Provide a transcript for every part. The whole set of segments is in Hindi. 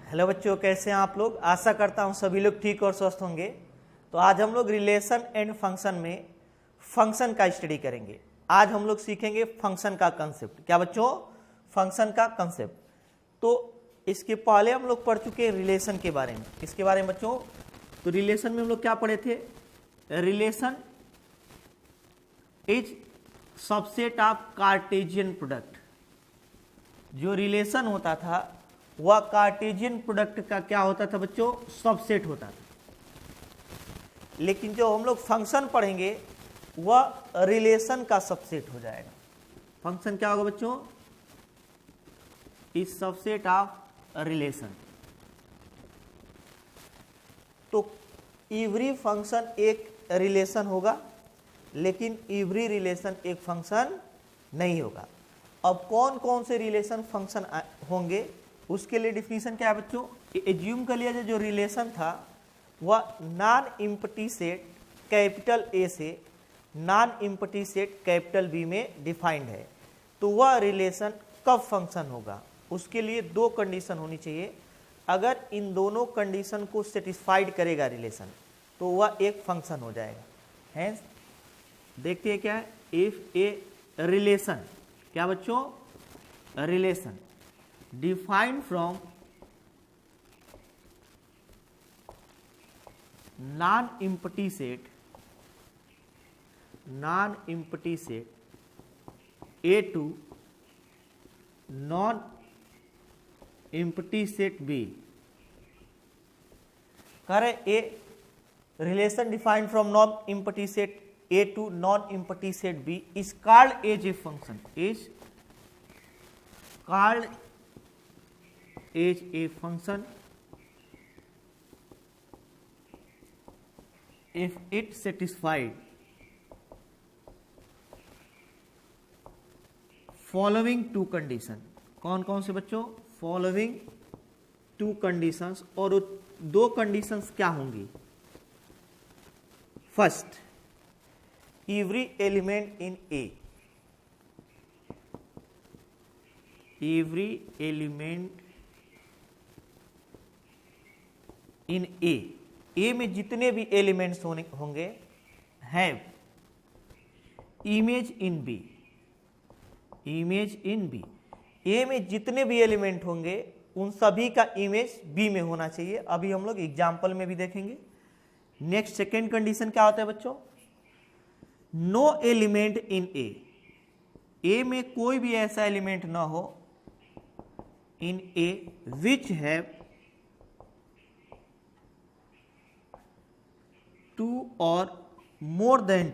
हेलो बच्चों, कैसे हैं आप लोग। आशा करता हूं सभी लोग ठीक और स्वस्थ होंगे। तो आज हम लोग रिलेशन एंड फंक्शन में फंक्शन का स्टडी करेंगे। आज हम लोग सीखेंगे फंक्शन का कंसेप्ट। क्या बच्चों? फंक्शन का कंसेप्ट। तो इसके पहले हम लोग पढ़ चुके हैं रिलेशन के बारे में। इसके बारे में बच्चों, तो रिलेशन में हम लोग क्या पढ़े थे? Relation is subset of Cartesian product. जो रिलेशन होता था वह कार्टेशियन प्रोडक्ट का क्या होता था बच्चों? सबसेट होता था। लेकिन जो हम लोग फंक्शन पढ़ेंगे वह रिलेशन का सबसेट हो जाएगा। फंक्शन क्या होगा बच्चों? Is subset of relation. तो एवरी फंक्शन एक रिलेशन होगा, लेकिन एवरी रिलेशन एक फंक्शन नहीं होगा। अब कौन कौन से रिलेशन फंक्शन होंगे उसके लिए डिफिनीशन क्या है बच्चों? एज्यूम कर लिया जो रिलेशन था वह non empty set capital A से non empty set capital B में डिफाइंड है। तो वह रिलेशन कब फंक्शन होगा? उसके लिए दो कंडीशन होनी चाहिए। अगर इन दोनों कंडीशन को सेटिस्फाइड करेगा रिलेशन तो वह एक फंक्शन हो जाएगा। हैंस देखते हैं क्या है। इफ ए रिलेशन, क्या बच्चों? Relation defined from non empty set A to non empty set B. करे a relation defined from non empty set A to non empty set B is called as a function. Is called as a function if it satisfied following two condition। कौन कौन से बच्चों? following two conditions। और दो conditions क्या होंगी? First, every element in A, every element in A में जितने भी एलिमेंट्स होंगे have image in B. Image in B, A में जितने भी एलिमेंट होंगे उन सभी का इमेज बी में होना चाहिए। अभी हम लोग एग्जाम्पल में भी देखेंगे। नेक्स्ट सेकेंड कंडीशन क्या होता है बच्चों? नो एलिमेंट इन ए में कोई भी ऐसा एलिमेंट ना हो इन ए विच हैव टू और more than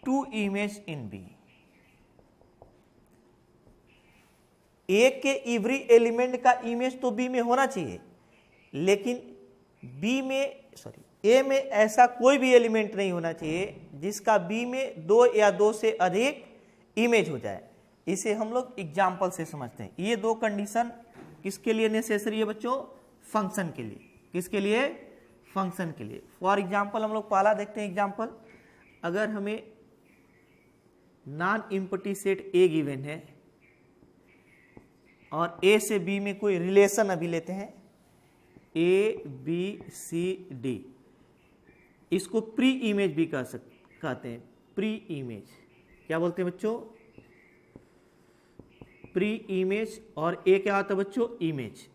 two image in B. A के एवरी एलिमेंट का इमेज तो बी में होना चाहिए, लेकिन ए में ऐसा कोई भी एलिमेंट नहीं होना चाहिए जिसका बी में दो या दो से अधिक इमेज हो जाए। इसे हम लोग एग्जाम्पल से समझते हैं। ये दो कंडीशन किसके लिए नेसेसरी है बच्चों? फंक्शन के लिए। किसके लिए? फंक्शन के लिए। फॉर एग्जाम्पल हम लोग पहला देखते हैं एग्जाम्पल। अगर हमें नॉन एम्प्टी सेट ए गिवन है और ए से बी में कोई रिलेशन अभी लेते हैं ए बी सी डी। इसको प्री इमेज भी कहते हैं। प्री इमेज क्या बोलते हैं बच्चों? Pre image. और ए क्या होता है बच्चों? इमेज।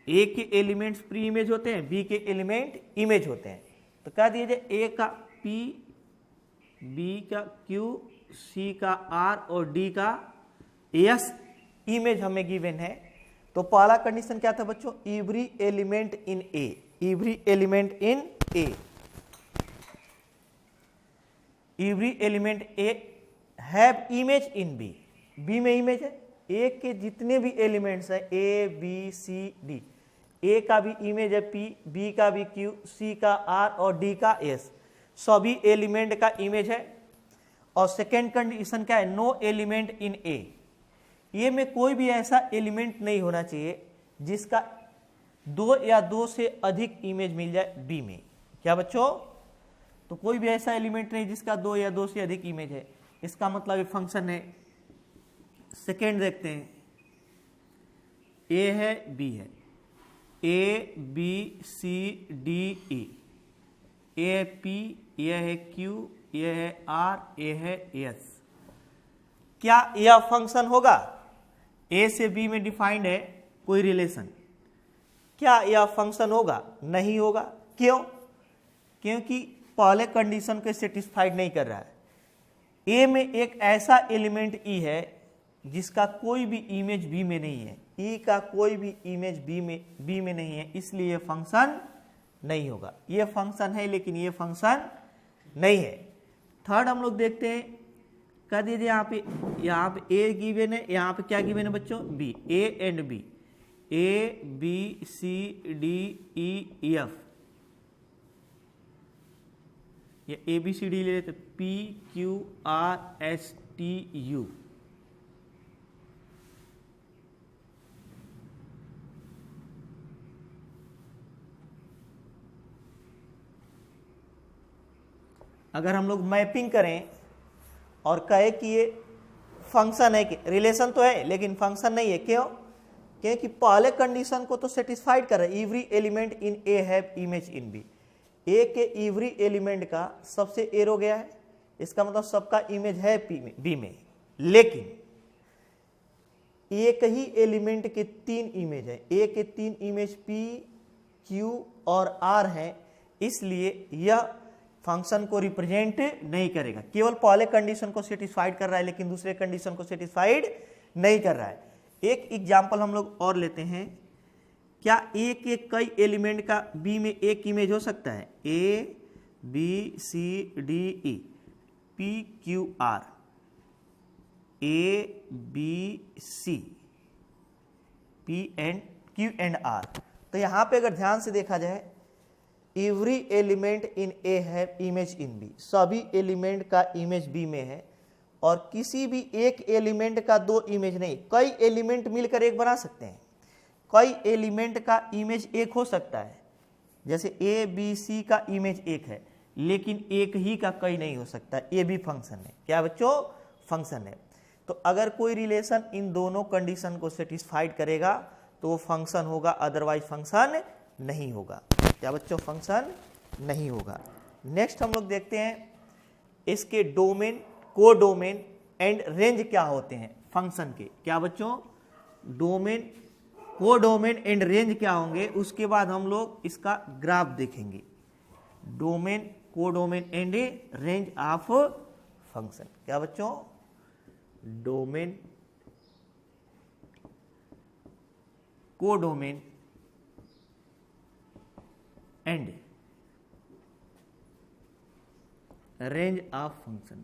ए के एलिमेंट्स प्री इमेज होते हैं, बी के एलिमेंट इमेज होते हैं। तो कह दिए जाए ए का पी, बी का क्यू, सी का आर और डी का एस इमेज हमें गिवन है। तो पहला कंडीशन क्या था बच्चों? Every element in A. Every element in A, every element A have image in B. B में इमेज है। ए के जितने भी एलिमेंट्स हैं ए बी सी डी, ए का भी इमेज है पी, बी का भी क्यू, सी का आर और डी का एस, सभी एलिमेंट का इमेज है। और सेकेंड कंडीशन क्या है? नो एलिमेंट इन ए में कोई भी ऐसा एलिमेंट नहीं होना चाहिए जिसका दो या दो से अधिक इमेज मिल जाए बी में। क्या बच्चों? तो कोई भी ऐसा एलिमेंट नहीं जिसका दो या दो से अधिक इमेज है। इसका मतलब फंक्शन है सेकेंड देखते हैं, ए है बी है, ए बी सी डी ई, ए है पी, यह है क्यू, यह है आर, ए है एस। क्या यह फंक्शन होगा? ए से बी में डिफाइंड है कोई रिलेशन, क्या यह फंक्शन होगा? नहीं होगा। क्यों? क्योंकि पहले कंडीशन को सेटिस्फाइड नहीं कर रहा है। ए में एक ऐसा एलिमेंट ई है जिसका कोई भी इमेज बी में नहीं है, ई का कोई भी इमेज बी में नहीं है, इसलिए फंक्शन नहीं होगा। ये फंक्शन है लेकिन ये फंक्शन नहीं है। थर्ड हम लोग देखते हैं, कह दीजिए यहाँ पे ए गिवन है, यहाँ पे क्या गिवन है बच्चों? B. A and B, A B C D E F, ये ए बी सी डी ले लेते, P Q R S T U. अगर हम लोग मैपिंग करें और कहे कि ये फंक्शन है, कि रिलेशन तो है लेकिन फंक्शन नहीं है, क्यों? क्योंकि पहले कंडीशन को तो सेटिस्फाइड कर रहा है, every element in A have image in B. A के एवरी एलिमेंट का सबसे एरो गया है, इसका मतलब सबका इमेज है बी में, लेकिन एक ही एलिमेंट के 3 इमेज है, ए के 3 इमेज पी क्यू और आर है, इसलिए यह फंक्शन को रिप्रेजेंट नहीं करेगा। केवल पहले कंडीशन को सेटिस्फाइड कर रहा है लेकिन दूसरे कंडीशन को सेटिस्फाइड नहीं कर रहा है। एक एग्जांपल हम लोग और लेते हैं, क्या ए के कई एलिमेंट का बी में एक इमेज हो सकता है? A B C D E P Q R, A B C P and Q and R. तो यहां पे अगर ध्यान से देखा जाए, every element in A have image in B, सभी एलिमेंट का इमेज बी में है, और किसी भी एक एलिमेंट का 2 इमेज नहीं, कई एलिमेंट मिलकर एक बना सकते हैं। कई एलिमेंट का इमेज एक हो सकता है, जैसे ए बी सी का इमेज एक है, लेकिन एक ही का कई नहीं हो सकता। ये भी फंक्शन है। क्या बच्चों? फंक्शन है। तो अगर कोई रिलेशन इन दोनों कंडीशन को सेटिस्फाइड करेगा तो वो फंक्शन होगा, अदरवाइज फंक्शन नहीं होगा। क्या बच्चों? फंक्शन नहीं होगा। नेक्स्ट हम लोग देखते हैं इसके डोमेन, कोडोमेन एंड रेंज क्या होते हैं फंक्शन के। क्या बच्चों? डोमेन, कोडोमेन एंड रेंज क्या होंगे, उसके बाद हम लोग इसका ग्राफ देखेंगे। Domain, codomain and range of function. क्या बच्चों? Domain, codomain and range of function.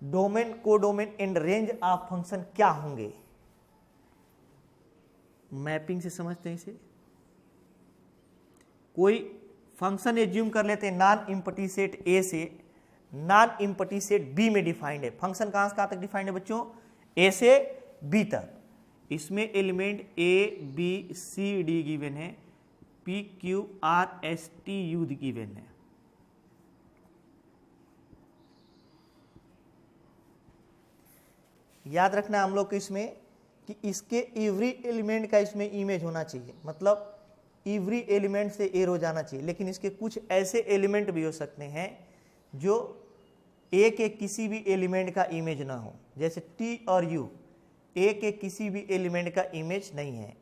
Domain, codomain and range of function क्या होंगे? मैपिंग से समझते हैं इसे। कोई फंक्शन एज्यूम कर लेते हैं नॉन एम्प्टी सेट ए से नॉन एम्प्टी सेट बी में डिफाइंड है। फंक्शन कहां से कहां तक डिफाइंड है बच्चों? ए से बी तक। इसमें element A B C D given है, P Q R S T U given है। याद रखना हम लोग को इसमें कि इसके एवरी एलिमेंट का इसमें इमेज होना चाहिए, मतलब एवरी एलिमेंट से एरो जाना चाहिए। लेकिन इसके कुछ ऐसे एलिमेंट भी हो सकते हैं जो ए के किसी भी एलिमेंट का इमेज ना हो, जैसे टी और यू ए के किसी भी एलिमेंट का इमेज नहीं है,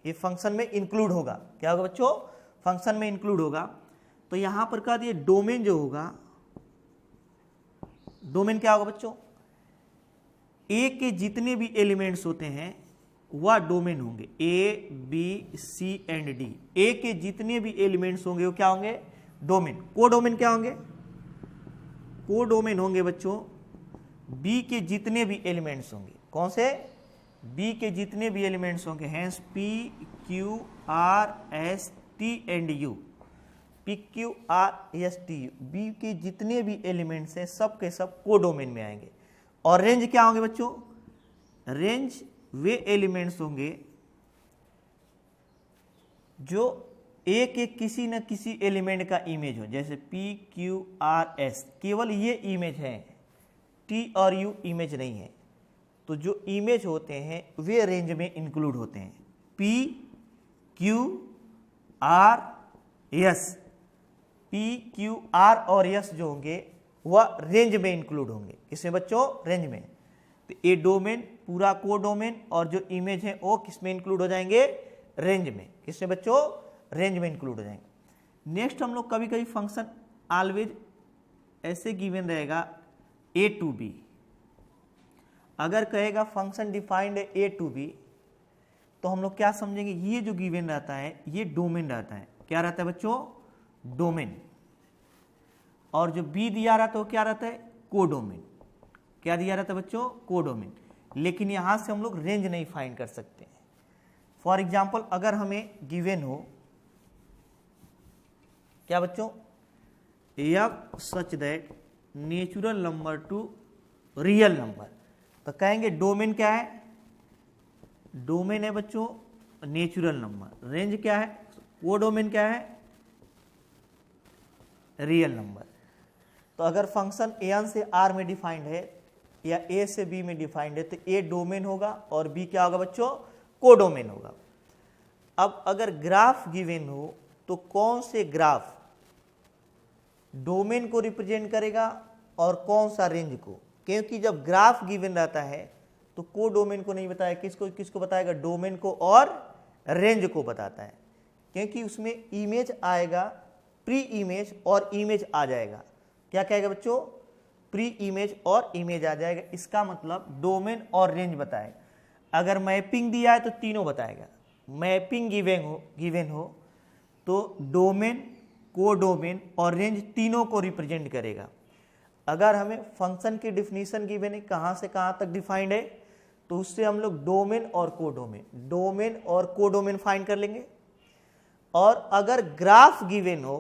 ये फंक्शन में इंक्लूड होगा। क्या होगा बच्चों? फंक्शन में इंक्लूड होगा। तो यहां पर कह दिए डोमेन जो होगा, डोमेन क्या होगा बच्चों? ए के जितने भी एलिमेंट्स होते हैं वह डोमेन होंगे, A B C and D. A के जितने भी एलिमेंट्स होंगे वो क्या होंगे? डोमेन। कोडोमेन क्या होंगे? कोडोमेन होंगे बच्चों बी के जितने भी एलिमेंट्स होंगे। कौन से? बी के जितने भी एलिमेंट्स होंगे, hence P Q R S T and U, P Q R S T U, B के जितने भी एलिमेंट्स हैं सब के सब कोडोमेन में आएंगे। और रेंज क्या होंगे बच्चों? रेंज वे एलिमेंट्स होंगे जो एक एक किसी न किसी एलिमेंट का इमेज हो, जैसे P Q R S, केवल ये इमेज है, T और U इमेज नहीं है। तो जो इमेज होते हैं वे रेंज में इंक्लूड होते हैं। P Q R S, P Q R और S जो होंगे वह रेंज में इंक्लूड होंगे। किसमें बच्चों? रेंज में। तो ये डोमेन पूरा को डोमेन और जो इमेज है वो किसमें इंक्लूड हो जाएंगे? रेंज में। किसमें बच्चों? रेंज में इंक्लूड हो जाएंगे। नेक्स्ट हम लोग कभी कभी फंक्शन ऑलवेज ऐसे गिवन रहेगा A टू B। अगर कहेगा फंक्शन डिफाइंड है A टू B, तो हम लोग क्या समझेंगे? ये जो गिवन रहता है ये डोमेन रहता है। क्या रहता है बच्चों? डोमेन। और जो B दिया रहता है वो क्या रहता है? कोडोमेन। क्या दिया रहता है बच्चों? कोडोमेन। लेकिन यहां से हम लोग रेंज नहीं फाइंड कर सकते हैं। फॉर एग्जाम्पल अगर हमें गिवन हो क्या बच्चों? F such that natural number to real number, तो कहेंगे डोमेन क्या है? डोमेन है बच्चों नेचुरल नंबर। रेंज क्या है? कोडोमेन क्या है? Real number. तो अगर फंक्शन A से R में डिफाइंड है या A से B में डिफाइंड है तो A डोमेन होगा और B क्या होगा बच्चों? कोडोमेन होगा। अब अगर ग्राफ गिवन हो तो कौन से ग्राफ डोमेन को रिप्रेजेंट करेगा और कौन सा रेंज को? क्योंकि जब ग्राफ गिवन रहता है तो कोडोमेन को नहीं बताया, किसको बताएगा? डोमेन को और रेंज को बताता है, क्योंकि उसमें इमेज आएगा, प्री इमेज और इमेज आ जाएगा। क्या कहेगा बच्चों? प्री इमेज और इमेज आ जाएगा। इसका मतलब डोमेन और रेंज बताएगा। अगर मैपिंग दिया है तो तीनों बताएगा। मैपिंग गिवन हो तो डोमेन, कोडोमेन और रेंज तीनों को रिप्रेजेंट करेगा। अगर हमें फंक्शन की डिफिनीशन गिवन है कहाँ से कहाँ तक डिफाइंड है, तो उससे हम लोग डोमेन और कोडोमेन फाइंड कर लेंगे। और अगर ग्राफ गिवन हो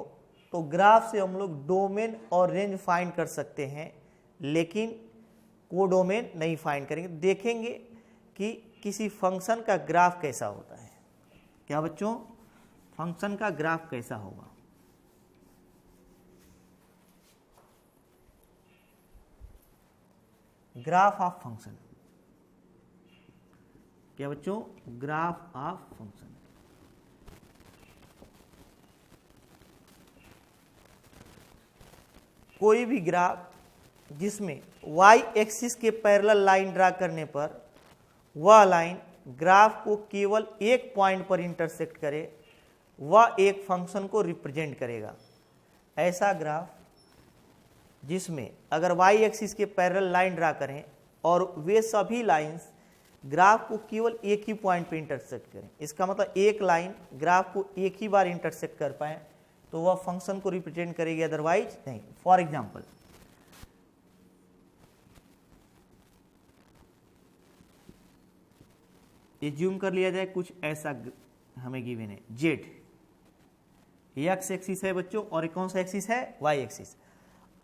तो ग्राफ से हम लोग डोमेन और रेंज फाइंड कर सकते हैं, लेकिन कोडोमेन नहीं फाइंड करेंगे। देखेंगे कि किसी फंक्शन का ग्राफ कैसा होता है। क्या बच्चों? फंक्शन का ग्राफ कैसा होगा। Graph of function. क्या बच्चों? Graph of function. कोई भी ग्राफ जिसमें y एक्सिस के पैरेलल लाइन ड्रा करने पर वह लाइन ग्राफ को केवल एक पॉइंट पर इंटरसेक्ट करे, वह एक फंक्शन को रिप्रेजेंट करेगा। ऐसा ग्राफ जिसमें अगर y एक्सिस के पैरेलल लाइन ड्रा करें और वे सभी लाइंस ग्राफ को केवल एक ही पॉइंट पर इंटरसेक्ट करें, इसका मतलब एक लाइन ग्राफ को एक ही बार इंटरसेक्ट कर पाए, तो वह फंक्शन को रिप्रेजेंट करेगी, अदरवाइज नहीं। फॉर एग्जाम्पल एज्यूम कर लिया जाए कुछ ऐसा हमें गिवन है, जेड एक्स एक्सिस है बच्चों और कौन सा एक्सिस है? Y axis.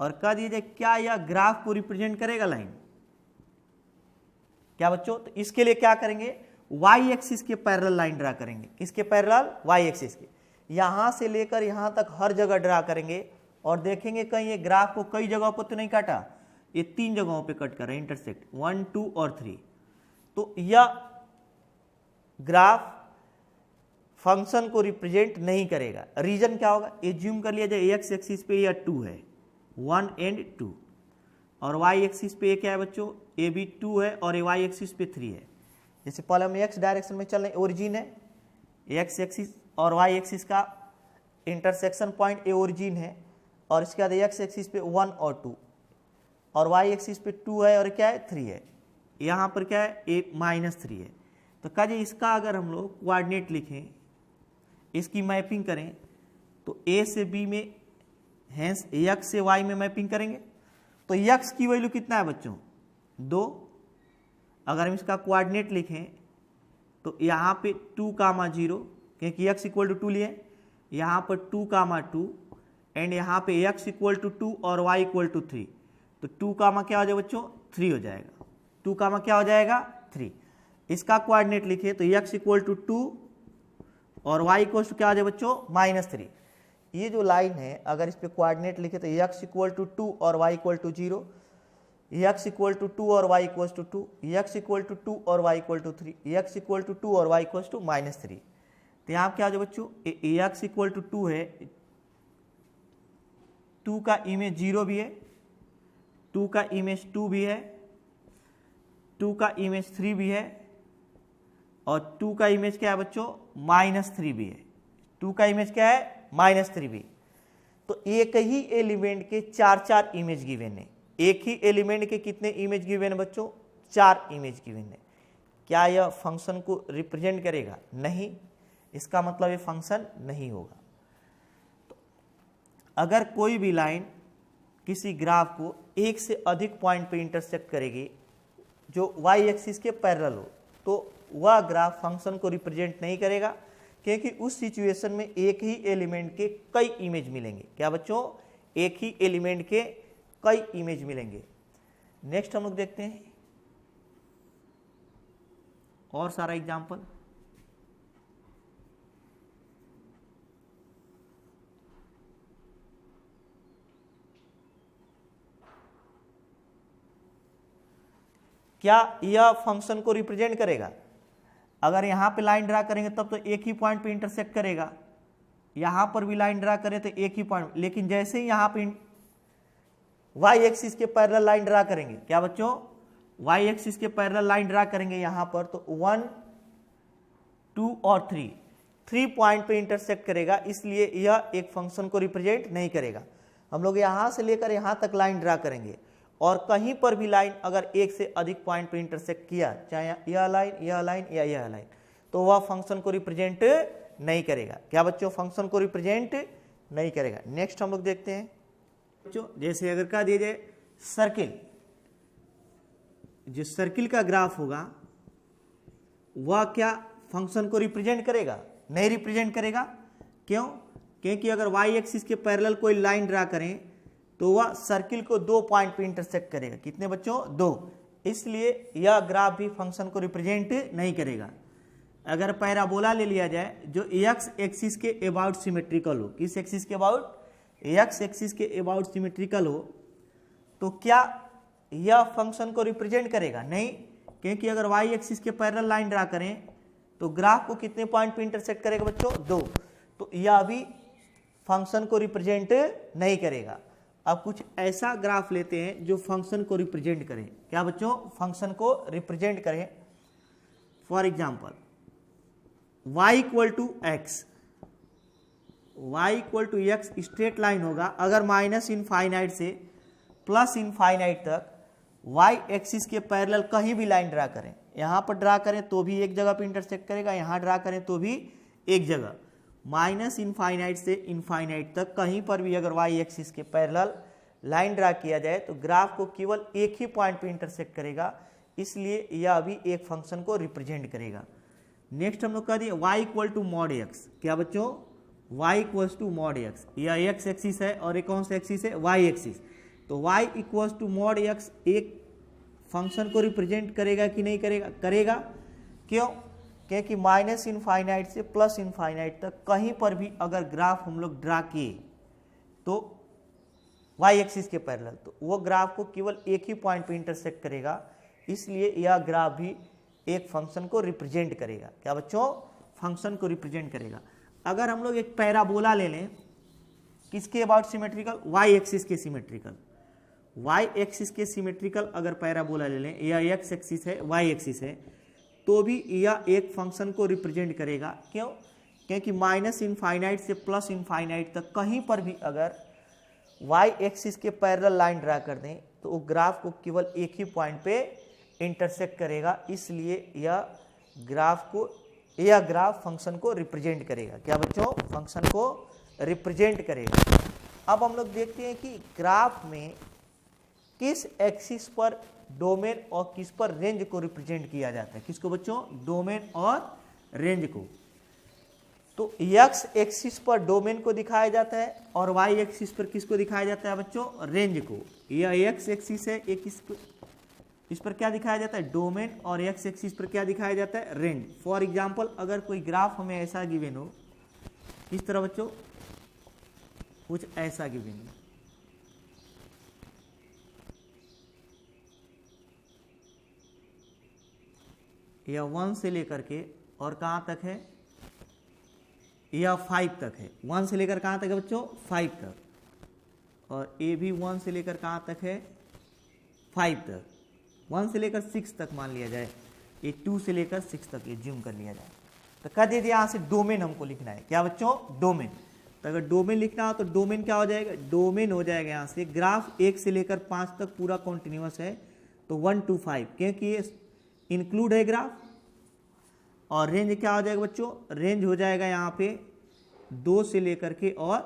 और कह दिया जाए क्या यह ग्राफ को रिप्रेजेंट करेगा लाइन? क्या बच्चों? तो इसके लिए क्या करेंगे? वाई एक्सिस के पैरेलल लाइन ड्रा करेंगे। किसके पैरेलल? वाई एक्सिस के। यहां से लेकर यहां तक हर जगह ड्रा करेंगे और देखेंगे कहीं ये ग्राफ को कई जगहों पर तो नहीं काटा, ये 3 जगहों पे कट कर रहा है, इंटरसेक्ट 1, 2 और 3। तो यह ग्राफ फंक्शन को रिप्रेजेंट नहीं करेगा। रीजन क्या होगा? एज्यूम कर लिया जाए एक्स एक्सिस पे यह 2 है, 1 एंड 2, और वाई एक्सिस पे क्या है बच्चों? ए भी 2 है और वाई एक्सिस पे 3 है। जैसे पहले हम एक्स डायरेक्शन में चल रहे हैं, ओरिजिन है एक्स एक्सिस और वाई एक्सिस का इंटरसेक्शन पॉइंट ए ओरिजिन है, और इसके बाद एक्स एक्सिस पे 1 और 2 और वाई एक्सिस पे 2 है और क्या है? 3 है। यहाँ पर क्या है? ए -3 है। तो कहिए इसका अगर हम लोग कोऑर्डिनेट लिखें, इसकी मैपिंग करें, तो ए से बी में, हैंस एक्स से वाई में मैपिंग करेंगे तो एक्स की वैल्यू कितना है बच्चों? 2। अगर हम इसका कोऑर्डिनेट लिखें तो यहाँ पे 2,0 क्योंकि x इक्वल टू 2 लिए, यहाँ पर 2,2 एंड यहाँ पे x इक्वल टू 2 और y इक्वल टू 3, तो 2 क्या हो जाएगा बच्चों? 3 हो जाएगा। 2 क्या हो जाएगा? 3। इसका कोऑर्डिनेट लिखे तो x इक्वल टू 2 और y इक्वल टू क्या आ जाए बच्चों -3। ये जो लाइन है अगर इस पे कोऑर्डिनेट लिखे तो x इक्वल टू 2 और y equal to 0, x equal to 2 और y equal to 2, x equal to 2 और y equal to 3, x equal to 2 और y इक्वल टू -3। तो यहाँ क्या हो जाए बच्चों, x इक्वल टू 2 है, 2 का इमेज 0 भी है, 2 का इमेज 2 भी है, 2 का इमेज 3 भी है, और 2 का इमेज क्या है बच्चों -3 भी है। 2 का इमेज क्या है -3 भी। तो एक ही एलिमेंट के 4 इमेज गिवन है। एक ही एलिमेंट के कितने इमेज गिवन है बच्चों, 4 इमेज गिवन है। क्या यह फंक्शन को रिप्रेजेंट करेगा, नहीं, इसका मतलब ये फंक्शन नहीं होगा। तो अगर कोई भी लाइन किसी ग्राफ को एक से अधिक पॉइंट पे इंटरसेक्ट करेगी जो y एक्सिस के पैरेलल हो, तो वह ग्राफ फंक्शन को रिप्रेजेंट नहीं करेगा, क्योंकि उस सिचुएशन में एक ही एलिमेंट के कई इमेज मिलेंगे। क्या बच्चों, एक ही एलिमेंट के कई इमेज मिलेंगे। नेक्स्ट हम लोग देखते हैं और सारा एग्जाम्पल। क्या यह फंक्शन को रिप्रेजेंट करेगा? अगर यहां पे लाइन ड्रा करेंगे तब तो एक ही पॉइंट पे इंटरसेक्ट करेगा, यहां पर भी लाइन ड्रा करें तो एक ही पॉइंट, लेकिन जैसे ही यहां पे y एक्सिस के पैरेलल लाइन ड्रा करेंगे, क्या बच्चों, y एक्सिस के पैरेलल लाइन ड्रा करेंगे यहां पर, तो 1 2 और 3 पॉइंट पे इंटरसेक्ट करेगा, इसलिए यह एक फंक्शन को रिप्रेजेंट नहीं करेगा। हम लोग यहां से लेकर यहां तक लाइन ड्रा करेंगे और कहीं पर भी लाइन अगर एक से अधिक पॉइंट पे इंटरसेक्ट किया, चाहे यह लाइन या यह लाइन, तो वह फंक्शन को रिप्रेजेंट नहीं करेगा। क्या बच्चों, फंक्शन को रिप्रेजेंट नहीं करेगा। नेक्स्ट हम लोग देखते हैं बच्चों, जैसे अगर कह दिया जाए सर्किल, जो सर्किल का ग्राफ होगा वह क्या फंक्शन को रिप्रेजेंट करेगा? नहीं रिप्रेजेंट करेगा। क्यों? क्योंकि अगर y एक्सिस के पैरेलल कोई लाइन ड्रा करें तो वह सर्किल को 2 पॉइंट पे इंटरसेक्ट करेगा। कितने बच्चों, 2। इसलिए यह ग्राफ भी फंक्शन को रिप्रेजेंट नहीं करेगा। अगर पैराबोला ले लिया जाए जो x एक्सिस के अबाउट सिमेट्रिकल हो, किस एक्सिस के अबाउट, x एक्सिस के अबाउट सिमेट्रिकल हो, तो क्या यह फंक्शन को रिप्रेजेंट करेगा? नहीं, क्योंकि अगर y एक्सिस के पैरेलल लाइन ड्रा करें तो ग्राफ को कितने पॉइंट पे इंटरसेक्ट करेगा बच्चों, 2। तो यह भी फंक्शन को रिप्रेजेंट नहीं करेगा। अब कुछ ऐसा ग्राफ लेते हैं जो फंक्शन को रिप्रेजेंट करें। क्या बच्चों, फंक्शन को रिप्रेजेंट करें। For example y equal to x, y equal to x straight line होगा। अगर माइनस इनफाइनाइट से प्लस इनफाइनाइट तक y एक्सिस के पैरेलल कहीं भी लाइन ड्रा करें, यहां पर ड्रा करें तो भी एक जगह पे इंटरसेक्ट करेगा, यहां ड्रा करें तो भी एक जगह, माइनस इनफाइनाइट से इनफाइनाइट तक कहीं पर भी अगर y एक्सिस के पैरेलल लाइन ड्रा किया जाए तो ग्राफ को केवल एक ही पॉइंट पे इंटरसेक्ट करेगा, इसलिए यह भी एक फंक्शन को रिप्रेजेंट करेगा। नेक्स्ट हम लोग कह दिए y equal to mod x. क्या बच्चों, y equal to mod x, यह x एक्सिस है और एक कौन सा एक्सिस है, y एक्सिस। तो y equal to mod x एक फंक्शन को रिप्रेजेंट करेगा कि नहीं करेगा? करेगा। क्यों? क्योंकि माइनस इनफाइनाइट से प्लस इनफाइनाइट तक कहीं पर भी अगर ग्राफ हम लोग ड्रा किए तो y एक्सिस के पैरेलल, तो वो ग्राफ को केवल एक ही पॉइंट पे इंटरसेक्ट करेगा, इसलिए यह ग्राफ भी एक फंक्शन को रिप्रेजेंट करेगा। क्या बच्चों, फंक्शन को रिप्रेजेंट करेगा। अगर हम लोग एक पैराबोला ले लें, किसके अबाउट सिमेट्रिकल, y एक्सिस के सिमेट्रिकल, y एक्सिस के सिमेट्रिकल अगर पैराबोला ले लें, यह x एक्सिस है, y एक्सिस है, तो भी यह एक फंक्शन को रिप्रेजेंट करेगा। क्यों? क्योंकि माइनस इनफाइनाइट से प्लस इनफाइनाइट तक कहीं पर भी अगर y एक्सिस के पैरेलल लाइन ड्रा कर दें तो वो ग्राफ को केवल एक ही पॉइंट पे इंटरसेक्ट करेगा, इसलिए यह ग्राफ फंक्शन को रिप्रेजेंट करेगा। क्या बच्चों, फंक्शन को रिप्रेजेंट करेगा। अब हम लोग देखते हैं कि ग्राफ में किस एक्सिस पर डोमेन और किस पर रेंज को रिप्रेजेंट किया जाता है। किसको बच्चों, डोमेन और रेंज को। तो x एक्सिस पर डोमेन को दिखाया जाता है और y एक्सिस पर किसको दिखाया जाता है बच्चों, रेंज को। यह x एक्सिस है, इस पर क्या दिखाया जाता है, डोमेन, और एक्स एक्सिस पर क्या दिखाया जाता है, रेंज। फॉर एग्जाम्पल अगर कोई ग्राफ हमें ऐसा गिवन हो, इस तरह बच्चों कुछ ऐसा गिवन हो, यह 1 से लेकर के और कहाँ तक है, यह 5 तक है। 1 से लेकर कहाँ तक है बच्चों, 5 तक, और ये भी 1 से लेकर कहाँ तक है, 5 तक। 1 से लेकर 6 तक मान लिया जाए, ये 2 से लेकर 6 तक ये जूम कर लिया जाए। तो कह दीजिए यहाँ से डोमेन हमको लिखना है, क्या बच्चों, डोमेन। तो अगर डोमेन लिखना हो तो डोमेन क्या हो जाएगा, डोमेन हो जाएगा यहाँ से ग्राफ 1 से लेकर 5 तक पूरा कॉन्टिन्यूअस है, तो 1 to 5 क्योंकि ये इंक्लूड है ग्राफ। और रेंज क्या हो जाएगा बच्चों, रेंज हो जाएगा यहाँ पे 2 से लेकर के और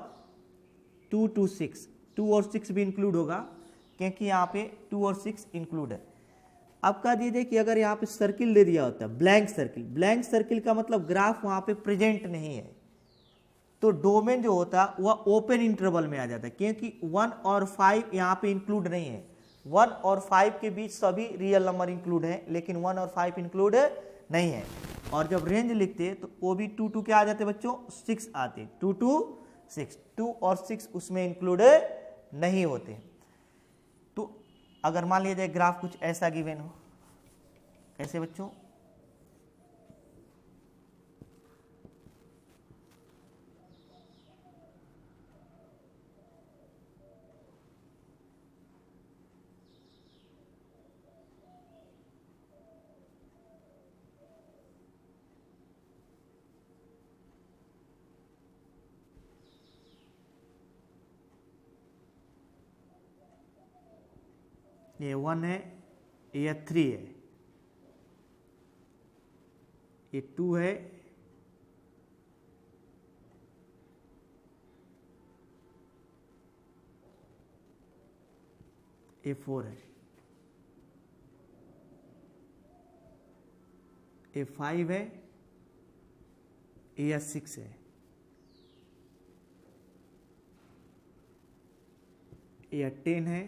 2 to 6, 2 और 6 भी इंक्लूड होगा क्योंकि यहाँ पे 2 और 6 इंक्लूड है। अब कह दीजिए कि अगर यहाँ पे सर्किल दे दिया होता है, ब्लैंक सर्किल, ब्लैंक सर्किल का मतलब ग्राफ वहाँ पे प्रेजेंट नहीं है, तो डोमेन जो होता है वह ओपन इंटरवल में आ जाता है क्योंकि 1 और 5 यहाँ पे इंक्लूड नहीं है। 1 और 5 के बीच सभी रियल नंबर इंक्लूड है, लेकिन 1 और 5 इंक्लूड नहीं है। और जब रेंज लिखते हैं तो वो भी 2 to क्या आ जाते बच्चों, 6 आते, 2 to 6, 2 और 6 उसमें इंक्लूड नहीं होते। तो अगर मान लिया जाए ग्राफ कुछ ऐसा गिवन हो, कैसे बच्चों, ये 1 है, ये 3 है, ये 2 है, ये 4 है, ये 5 है, ये 6 है, ये 10 है,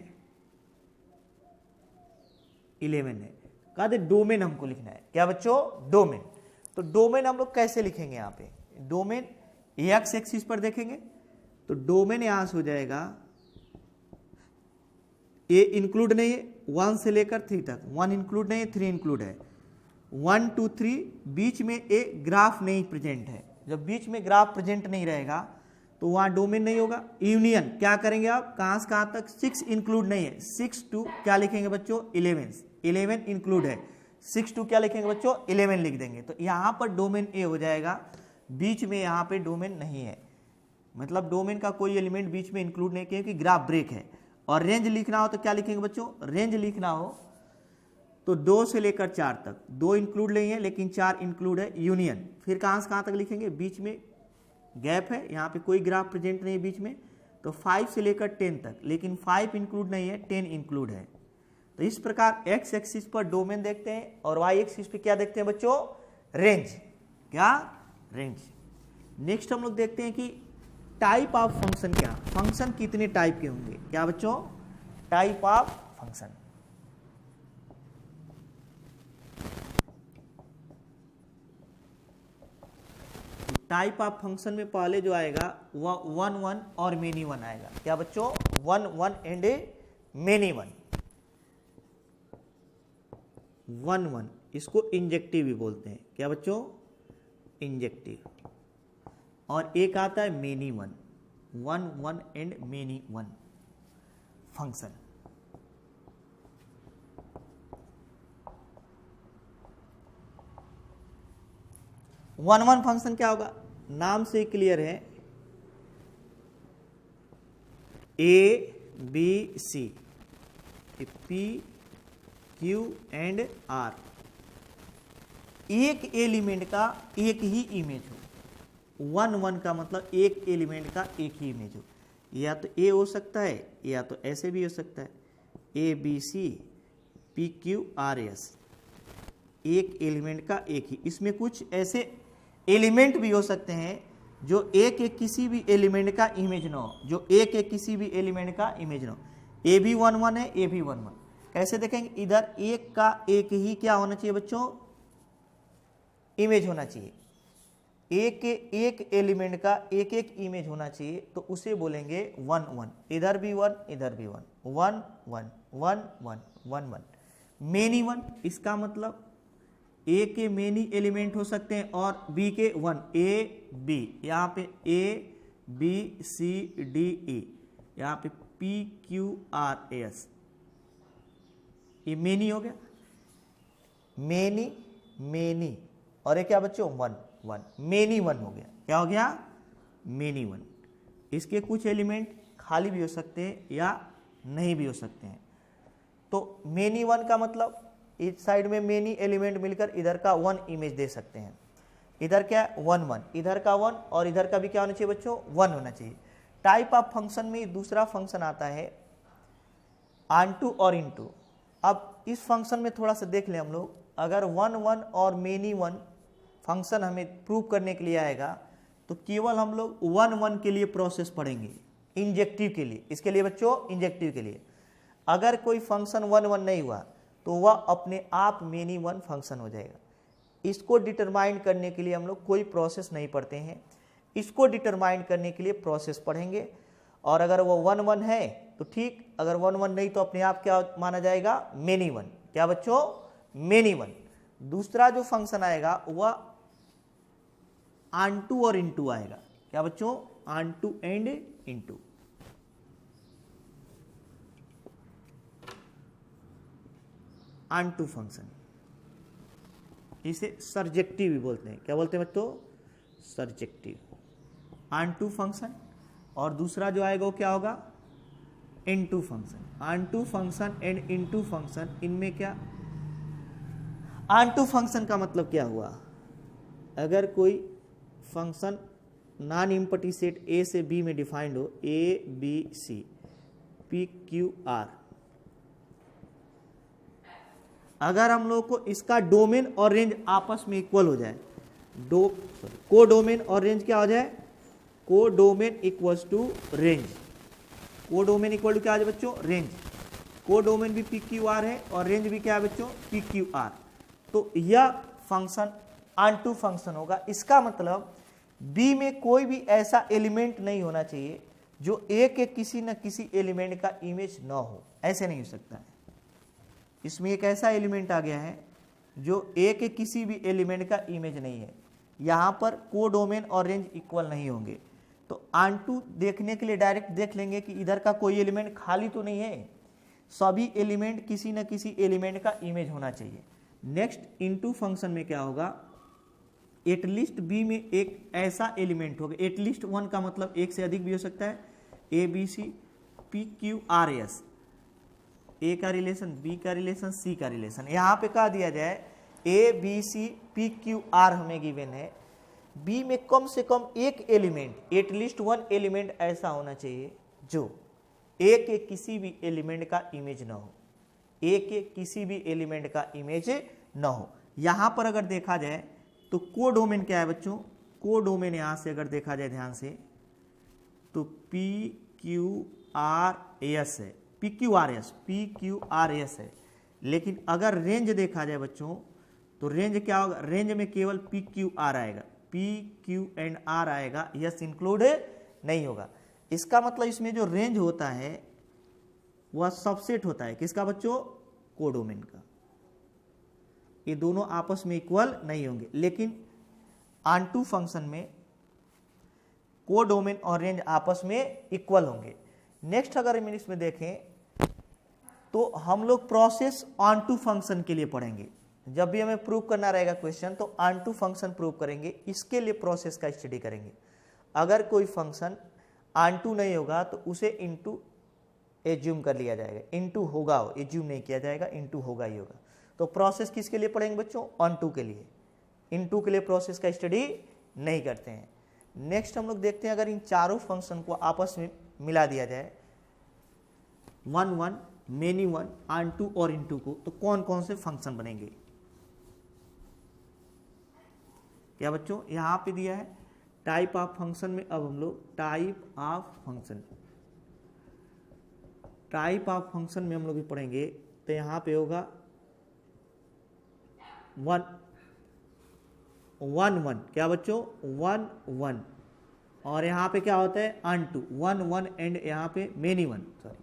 11 है। कहा दे डोमेन हमको लिखना है, क्या बच्चों, डोमेन। तो डोमेन हम लोग कैसे लिखेंगे, यहाँ पे डोमेन एक्स एक्सिस पर देखेंगे तो डोमेन यहां से हो जाएगा, ए इंक्लूड नहीं है 1 से लेकर 3 तक, 1 इंक्लूड नहीं है, 3 इंक्लूड है, 1 to 3 बीच में ए ग्राफ नहीं प्रेजेंट है। जब बीच में ग्राफ प्रेजेंट नहीं रहेगा तो वहां डोमेन नहीं होगा। यूनियन क्या करेंगे आप, कहां से कहां तक, 6 इंक्लूड नहीं है, 6 to क्या लिखेंगे बच्चों, 11 इंक्लूड है, 6 to क्या लिखेंगे बच्चों, 11 लिख देंगे। तो यहां पर डोमेन ए हो जाएगा, बीच में यहां पे डोमेन नहीं है, मतलब डोमेन का कोई एलिमेंट बीच में इंक्लूड नहीं क्योंकि ग्राफ ब्रेक है। और रेंज लिखना हो तो क्या लिखेंगे बच्चों, रेंज लिखना हो तो 2 से लेकर 4 तक, 2 इंक्लूड नहीं है लेकिन 4 इंक्लूड है, यूनियन। फिर कहां से कहां तक लिखेंगे, बीच में गैप है, यहाँ पे कोई ग्राफ प्रेजेंट नहीं है बीच में, तो 5 से लेकर 10 तक, लेकिन 5 इंक्लूड नहीं है, 10 इंक्लूड है। तो इस प्रकार एक्स एक्सिस पर डोमेन देखते हैं और वाई एक्सिस पे क्या देखते हैं बच्चों, रेंज, क्या, रेंज। नेक्स्ट हम लोग देखते हैं कि टाइप ऑफ फंक्शन क्या, फंक्शन कितने टाइप के होंगे, क्या बच्चों, type of function. Type of function में पहले जो आएगा वह 1 1 और मेनी 1 आएगा, क्या बच्चों, 1 1 एंड मेनी 1, 1 1 इसको इंजेक्टिव भी बोलते हैं, क्या बच्चों, इंजेक्टिव। और एक आता है many 1, 1 1 and many 1 function. One one function क्या होगा, नाम से क्लियर है, A B C, P Q and R, एक एलिमेंट का एक ही इमेज हो। 1 1 का मतलब एक एलिमेंट का एक ही इमेज हो, या तो ए हो सकता है या तो ऐसे भी हो सकता है, A B C P Q R S, एक एलिमेंट का एक ही। इसमें कुछ ऐसे एलिमेंट भी हो सकते हैं जो एक एक किसी भी एलिमेंट का इमेज ना हो, जो एक एक किसी भी एलिमेंट का इमेज ना हो। ए भी 1 1 है, ए भी 1 1, कैसे देखेंगे, इधर एक का एक ही क्या होना चाहिए बच्चों, इमेज होना चाहिए, एक एलिमेंट का एक एक इमेज होना चाहिए, तो उसे बोलेंगे 1 1, इधर भी 1 इधर भी 1 1 1 1 1 1 1। मेनी 1, इसका मतलब ए के मेनी एलिमेंट हो सकते हैं और बी के 1, ए बी, यहाँ पे ए बी सी डी ई, यहाँ पे पी क्यू आर एस, ये मेनी हो गया, मेनी मेनी, और ये क्या बच्चों 1 1, मेनी 1 हो गया, क्या हो गया, मेनी 1। इसके कुछ एलिमेंट खाली भी हो सकते हैं या नहीं भी हो सकते हैं। तो मेनी 1 का मतलब इस साइड में मेनी एलिमेंट मिलकर इधर का 1 इमेज दे सकते हैं। इधर क्या 1 1, इधर का 1 और इधर का भी क्या होना चाहिए बच्चों, 1 होना चाहिए। टाइप ऑफ फंक्शन में दूसरा फंक्शन आता है ऑनटू और इनटू। अब इस फंक्शन में थोड़ा सा देख लें हम लोग, अगर 1 1 और मेनी 1 फंक्शन हमें प्रूव करने के लिए आएगा तो केवल हम लोग 1 1 के लिए प्रोसेस पढ़ेंगे, इंजेक्टिव के लिए, इसके लिए बच्चों इंजेक्टिव के लिए। अगर कोई फंक्शन 1 1 नहीं हुआ तो वह अपने आप मेनी 1 फंक्शन हो जाएगा। इसको डिटरमाइन करने के लिए हम लोग कोई प्रोसेस नहीं पढ़ते हैं, इसको डिटरमाइन करने के लिए प्रोसेस पढ़ेंगे। और अगर वो 1 1 है तो ठीक, अगर 1 1 नहीं तो अपने आप क्या माना जाएगा, मेनी 1। क्या बच्चों, मेनी 1। दूसरा जो फंक्शन आएगा वह ऑनटू और इनटू आएगा। क्या बच्चों, onto and into. Onto function, इसे सर्जेक्टिव भी बोलते हैं। क्या बोलते हैं बच्चों, सर्जेक्टिव। ऑनटू फंक्शन, और दूसरा जो आएगा वो क्या होगा, into function. Onto function and into function, इनमें क्या, ऑनटू फंक्शन का मतलब क्या हुआ, अगर कोई function non empty set A से बी में डिफाइंड हो, A B C P Q R, अगर हम लोग को इसका डोमेन और रेंज आपस में इक्वल हो जाए, को डोमेन और रेंज क्या हो जाए, को डोमेन इक्वल्स टू रेंज, को डोमेन इक्वल टू क्या है बच्चों, रेंज। को डोमेन भी पी क्यू आर है और रेंज भी क्या है बच्चों, पी क्यू आर। तो यह फंक्शन ऑनटू फंक्शन होगा। इसका मतलब बी में कोई भी ऐसा एलिमेंट नहीं होना चाहिए जो ए के किसी न किसी एलिमेंट का इमेज न हो, ऐसे नहीं हो सकता है। इसमें एक ऐसा एलिमेंट आ गया है जो ए के किसी भी एलिमेंट का इमेज नहीं है। यहाँ पर को डोमेन और रेंज इक्वल नहीं होंगे। तो ऑनटू देखने के लिए डायरेक्ट देख लेंगे कि इधर का कोई एलिमेंट खाली तो नहीं है, सभी एलिमेंट किसी न किसी एलिमेंट का इमेज होना चाहिए। नेक्स्ट इनटू फंक्शन में क्या होगा, एटलीस्ट बी में एक ऐसा एलिमेंट होगा, एटलीस्ट 1 का मतलब एक से अधिक भी हो सकता है, A B C P Q R S, A का रिलेशन, बी का रिलेशन, सी का रिलेशन। यहाँ पे कहा दिया जाए A B C P Q R हमें गिवन है, बी में कम से कम एक एलिमेंट, एटलीस्ट 1 एलिमेंट ऐसा होना चाहिए जो ए के किसी भी एलिमेंट का इमेज न हो, ए के किसी भी एलिमेंट का इमेज न हो। यहाँ पर अगर देखा जाए तो को डोमेन क्या है बच्चों, को डोमेन यहाँ से अगर देखा जाए ध्यान से तो पी क्यू आर एस है, पी क्यू आर एस है। लेकिन अगर रेंज देखा जाए बच्चों तो रेंज क्या होगा, रेंज में केवल पी क्यू आर आएगा, पी क्यू एंड आर आएगा, यस इंक्लूड नहीं होगा। इसका मतलब इसमें जो रेंज होता है वह सबसेट होता है किसका बच्चों, कोडोमेन का। ये दोनों आपस में इक्वल नहीं होंगे, लेकिन ऑनटू फंक्शन में कोडोमेन और रेंज आपस में इक्वल होंगे। नेक्स्ट अगर हम इसमें देखें तो हम लोग प्रोसेस ऑनटू फंक्शन के लिए पढ़ेंगे। जब भी हमें प्रूव करना रहेगा क्वेश्चन तो ऑनटू फंक्शन प्रूव करेंगे, इसके लिए प्रोसेस का स्टडी करेंगे। अगर कोई फंक्शन ऑनटू नहीं होगा तो उसे इनटू एज्यूम कर लिया जाएगा, इनटू होगा, एज्यूम नहीं किया जाएगा, इनटू होगा ही होगा। तो प्रोसेस किसके लिए पढ़ेंगे बच्चों, ऑनटू के लिए। इनटू के लिए प्रोसेस का स्टडी नहीं करते हैं। नेक्स्ट हम लोग देखते हैं अगर इन चारों फंक्शन को आपस में मिला दिया जाए 1 1 मेनी 1 ऑनटू और इनटू को, तो कौन कौन से फंक्शन बनेंगे। क्या बच्चों यहां पे दिया है टाइप ऑफ फंक्शन में। अब हम लोग टाइप ऑफ फंक्शन में हम लोग भी पढ़ेंगे। तो यहाँ पे होगा 1 1 1, क्या बच्चों 1 1, और यहाँ पे क्या होता है अनटू 1 1 एंड यहाँ पे मेनी 1, सॉरी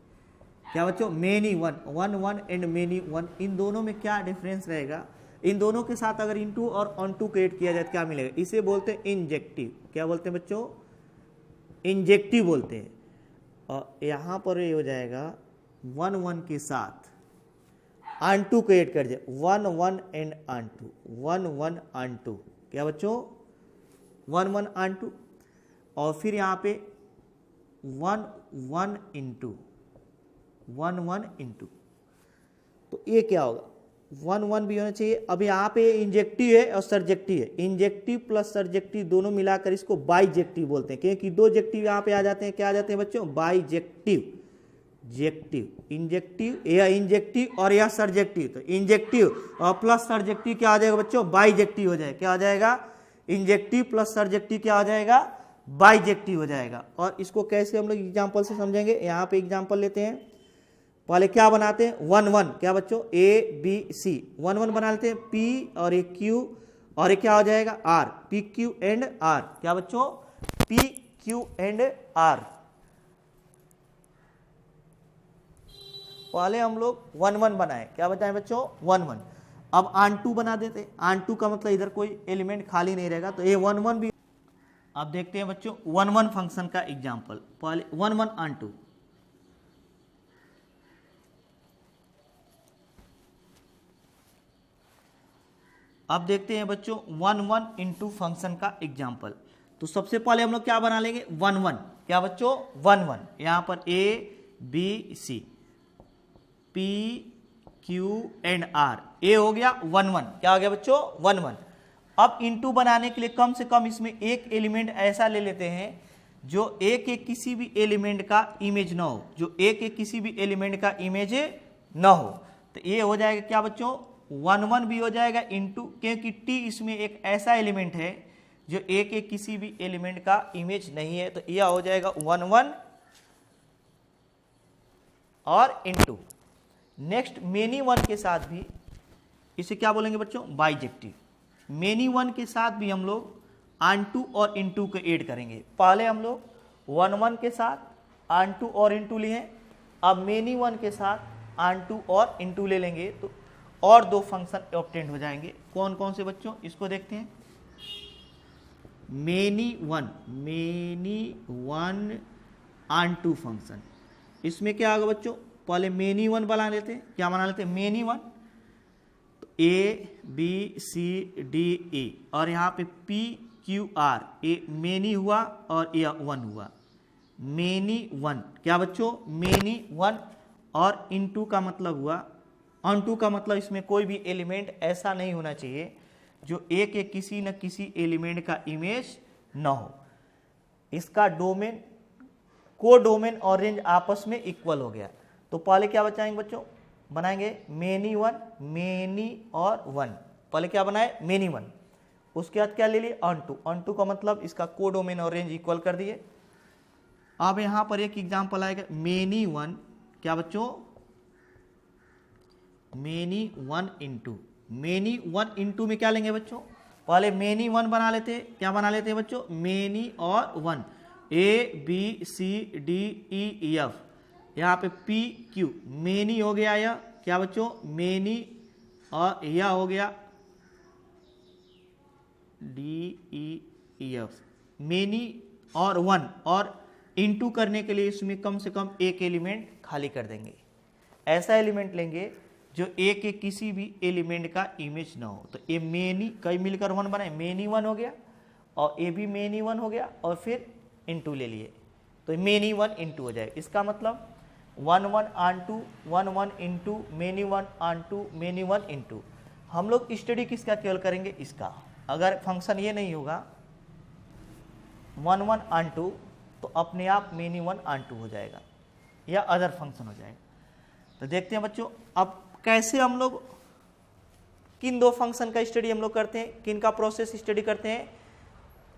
क्या बच्चों मेनी 1 1 1 एंड मेनी 1। इन दोनों में क्या डिफरेंस रहेगा, इन दोनों के साथ अगर इनटू और ऑनटू को ऐड किया जाए तो क्या मिलेगा, इसे बोलते हैं इंजेक्टिव। क्या बोलते हैं बच्चों, इंजेक्टिव बोलते हैं। और यहाँ पर ये हो जाएगा 1 1 के साथ ऑनटू को ऐड कर दिया 1 1 एंड ऑनटू 1 1 ऑनटू, क्या बच्चों 1 1 ऑनटू, और फिर यहाँ पे 1 1 इंटू 1 1 इंटू, तो ये क्या होगा 1 1 भी होना चाहिए। अब यहाँ पे इंजेक्टिव है और सर्जेक्टिव है, इंजेक्टिव प्लस सर्जेक्टिव दोनों मिलाकर इसको बाइजेक्टिव बोलते हैं, क्योंकि दो जेक्टिव यहाँ पे आ जाते हैं, क्या आ जाते हैं बच्चों बाइजेक्टिव, जेक्टिव इंजेक्टिव, या इंजेक्टिव और या सर्जेक्टिव, तो इंजेक्टिव और प्लस सर्जेक्टिव क्या आ जाएगा बच्चों बाइजेक्टिव हो जाएगा, क्या हो जाएगा इंजेक्टिव प्लस सर्जेक्टिव क्या हो जाएगा बाइजेक्टिव हो जाएगा। और इसको कैसे हम लोग एग्जाम्पल से समझेंगे, यहाँ पे एग्जाम्पल लेते हैं, पहले क्या बनाते हैं 1 1, क्या बच्चों ए बी सी 1 1 बना लेते हैं, पी और एक क्यू और एक क्या हो जाएगा R, P Q and R, क्या बच्चों पी क्यू एंड आर। पहले हम लोग 1 1 बनाए, क्या बताएं बच्चों 1 1। अब ऑन2 बना देते, ऑन2 का मतलब इधर कोई एलिमेंट खाली नहीं रहेगा, तो ये 1 1 भी। अब देखते हैं बच्चों 1 1 फंक्शन का एग्जाम्पल, पहले 1 1 ऑन2, अब देखते हैं बच्चों 1 1 इंटू फंक्शन का एग्जाम्पल। तो सबसे पहले हम लोग क्या बना लेंगे 1 1, क्या बच्चों 1 1, यहाँ पर A B C P Q and R, A हो गया 1 1, क्या हो गया बच्चों 1 1। अब इंटू बनाने के लिए कम से कम इसमें एक एलिमेंट ऐसा ले लेते हैं जो ए के किसी भी एलिमेंट का इमेज ना हो, जो ए के किसी भी एलिमेंट का इमेज ना हो, तो ये हो जाएगा क्या बच्चों 1 1 भी हो जाएगा इंटू, क्योंकि टी इसमें एक ऐसा एलिमेंट है जो ए के किसी भी एलिमेंट का इमेज नहीं है, तो यह हो जाएगा 1 1 और इंटू। नेक्स्ट मेनी 1 के साथ भी इसे क्या बोलेंगे बच्चों बाइजेक्टिव, मेनी 1 के साथ भी हम लोग ऑन2 और इंटू को ऐड करेंगे। पहले हम लोग 1 1 के साथ ऑन2 और इंटू लिए, अब मेनी 1 के साथ ऑन2 और इंटू ले लेंगे, तो और दो फंक्शन ऑब्टेंड हो जाएंगे। कौन कौन से बच्चों, इसको देखते हैं। मेनी 1 ऑन2 फंक्शन, इसमें क्या होगा बच्चों, पहले मेनी 1 बना लेते हैं, क्या बना लेते हैं मेनी 1, तो ए बी सी डी ए, और यहाँ पे पी क्यू आर, ए मेनी हुआ और ए 1 हुआ, मेनी 1, क्या बच्चों मेनी 1, और इनटू का मतलब हुआ ऑन2 का मतलब इसमें कोई भी एलिमेंट ऐसा नहीं होना चाहिए जो ए के किसी न किसी एलिमेंट का इमेज न हो, इसका डोमेन को डोमेन और रेंज आपस में इक्वल हो गया। तो पहले क्या बचाएंगे बच्चों, बनाएंगे मेनी 1 मेनी और 1, पहले क्या बनाए मेनी 1, उसके बाद क्या ले लिए ऑन2 का मतलब इसका को डोमेन और रेंज इक्वल कर दिए। अब यहाँ पर एक एग्जाम्पल आएगा मेनी 1, क्या बच्चों मेनी 1 इंटू, मेनी 1 इंटू में क्या लेंगे बच्चों, पहले मेनी 1 बना लेते हैं, क्या बना लेते हैं बच्चों मेनी और 1, A B C D E F, यहाँ पे पी क्यू मेनी हो गया, यह क्या बच्चों मेनी, और यह हो गया डी ई एफ मेनी और 1, और इंटू करने के लिए इसमें कम से कम एक एलिमेंट खाली कर देंगे, ऐसा एलिमेंट लेंगे जो ए के किसी भी एलिमेंट का इमेज ना हो। तो ए मेनी कई मिलकर 1 बनाए, मेनी 1 हो गया और ए भी मेनी 1 हो गया, और फिर इंटू ले लिए, तो मेनी 1 इंटू हो जाएगा। इसका मतलब 1 1 ऑन2 1 1 इंटू मेनी 1 ऑन2 मेनी 1 इंटू। हम लोग स्टडी किसका केवल करेंगे इसका, अगर फंक्शन ये नहीं होगा 1 1 ऑन2 तो अपने आप मेनी 1 ऑन2 हो जाएगा या अदर फंक्शन हो जाएगा। तो देखते हैं बच्चों अब कैसे हम लोग किन दो फंक्शन का स्टडी हम लोग करते हैं, किन का प्रोसेस स्टडी करते हैं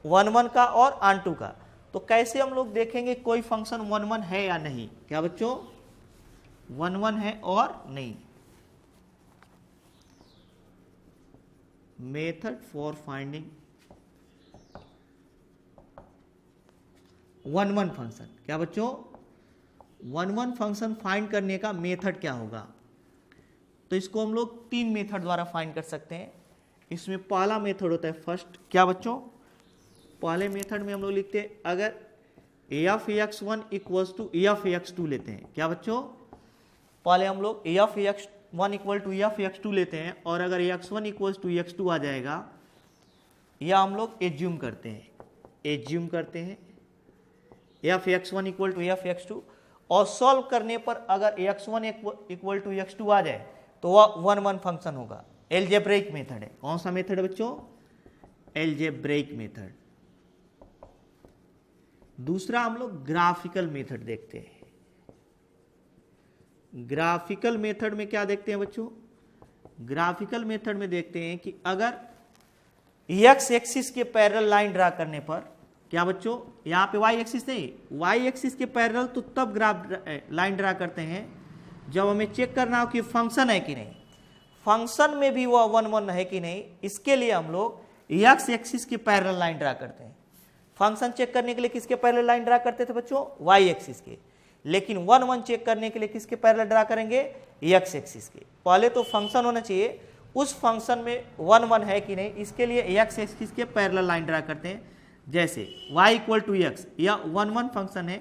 1 1 का और ऑन2 का। तो कैसे हम लोग देखेंगे कोई फंक्शन 1 1 है या नहीं, क्या बच्चों 1 1 है और नहीं। Method for finding one one function. क्या बच्चों, वन वन फंक्शन फाइंड करने का मेथड क्या होगा? तो इसको हम लोग 3 मेथड द्वारा फाइंड कर सकते हैं। इसमें पहला मेथड होता है फर्स्ट। क्या बच्चों, पहले मेथड में हम लोग लिखते हैं अगर f(x1) इक्वल्स टू f(x2) लेते हैं। क्या बच्चों, पहले हम लोग f(x1) इक्वल टू f(x2) लेते हैं और अगर x1 इक्वल्स टू x2 आ जाएगा, या हम लोग एज्यूम करते हैं f(x1) इक्वल टू f(x2) और सॉल्व करने पर अगर x1 इक्वल टू x2 आ जाए तो वह वन वन फंक्शन होगा। एल्जेब्रिक मेथड है। कौन सा मेथड है बच्चों? Algebraic method. दूसरा हम लोग ग्राफिकल मेथड देखते हैं। ग्राफिकल मेथड में क्या देखते हैं बच्चों? ग्राफिकल मेथड में देखते हैं कि अगर x एक्सिस के पैरेलल लाइन ड्रा करने पर, क्या बच्चों, यहां पे y एक्सिस नहीं, y एक्सिस के पैरेलल तो तब लाइन ड्रा करते हैं जब हमें चेक करना हो कि फंक्शन है कि नहीं, फंक्शन में भी वह वन वन है कि नहीं। इसके लिए हम लोग x एक्सिस के पैरेलल लाइन ड्रा करते हैं। फंक्शन चेक करने के लिए किसके पैरेलल लाइन ड्रा करते थे बच्चों? y एक्सिस के। लेकिन वन वन चेक करने के लिए किसके पैरेलल ड्रा करेंगे? x एक्सिस के। पहले तो फंक्शन होना चाहिए, उस फंक्शन में वन वन है कि नहीं, इसके लिए x एक्सिस के पैरेलल लाइन ड्रा करते हैं। जैसे y इक्वल टू x, यह वन वन फंक्शन है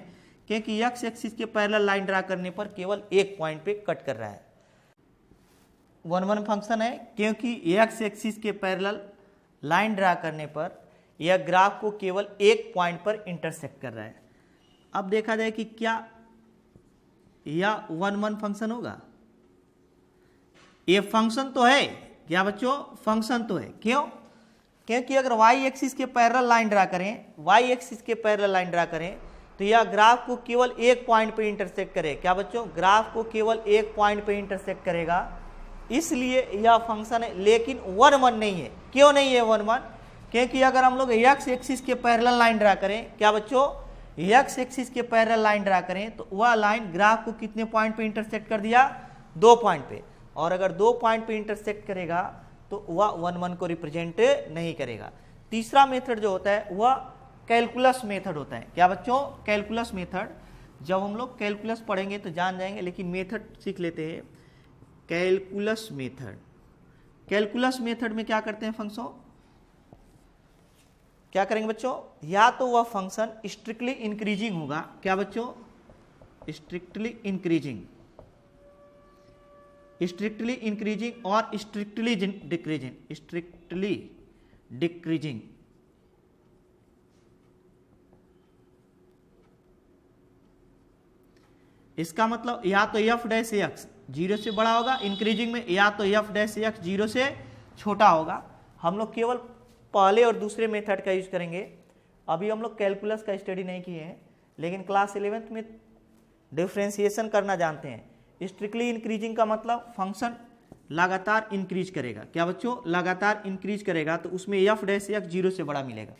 क्योंकि x एक्सिस के पैरेलल लाइन ड्रा करने पर केवल एक पॉइंट पे कट कर रहा है। वन वन फंक्शन है क्योंकि x एक्सिस के पैरेलल लाइन ड्रा करने पर यह ग्राफ को केवल एक पॉइंट पर इंटरसेक्ट कर रहा है। अब देखा जाए कि क्या यह वन वन फंक्शन होगा? ये फंक्शन तो है। क्या बच्चों, फंक्शन तो है। क्यों? क्योंकि अगर y एक्सिस के पैरेलल लाइन ड्रा करें, y एक्सिस के पैरेलल लाइन ड्रा करें तो यह ग्राफ को केवल एक पॉइंट पे इंटरसेक्ट करेगा। क्या बच्चों, ग्राफ को केवल एक पॉइंट पे इंटरसेक्ट करेगा, इसलिए यह फंक्शन है। लेकिन वन वन नहीं है। क्यों नहीं है वन वन? क्योंकि अगर हम लोग x एक्सिस के पैरेलल लाइन ड्रा करें, क्या बच्चों, x एक्सिस के पैरेलल लाइन ड्रा करें तो वह लाइन ग्राफ को कितने पॉइंट पे इंटरसेक्ट कर दिया? 2 पॉइंट पे। और अगर 2 पॉइंट पे इंटरसेक्ट करेगा तो वह वन वन को रिप्रेजेंट नहीं करेगा। तीसरा मेथड जो होता है वह कैलकुलस मेथड होता है। क्या बच्चों, कैलकुलस मेथड। जब हम लोग कैलकुलस पढ़ेंगे तो जान जाएंगे, लेकिन मेथड सीख लेते हैं। कैलकुलस मेथड, कैलकुलस मेथड में क्या करते हैं फंक्शन, क्या करेंगे बच्चों? या तो वह फंक्शन स्ट्रिक्टली इंक्रीजिंग होगा। क्या बच्चों, स्ट्रिक्टली इंक्रीजिंग, स्ट्रिक्टली इंक्रीजिंग और स्ट्रिक्टली डिक्रीजिंग, स्ट्रिक्टली डिक्रीजिंग। इसका मतलब या तो f डैश एक्स 0 से बड़ा होगा, इंक्रीजिंग में या तो f डैश एक्स 0 से छोटा होगा। हम लोग केवल पहले और दूसरे मेथड का यूज करेंगे। अभी हम लोग कैलकुलस का स्टडी नहीं किए हैं, लेकिन क्लास 11th में डिफरेंशिएशन करना जानते हैं। स्ट्रिक्टली इंक्रीजिंग का मतलब फंक्शन लगातार इंक्रीज करेगा। क्या बच्चों, लगातार इंक्रीज करेगा तो उसमें f डैश एक्स 0 से बड़ा मिलेगा।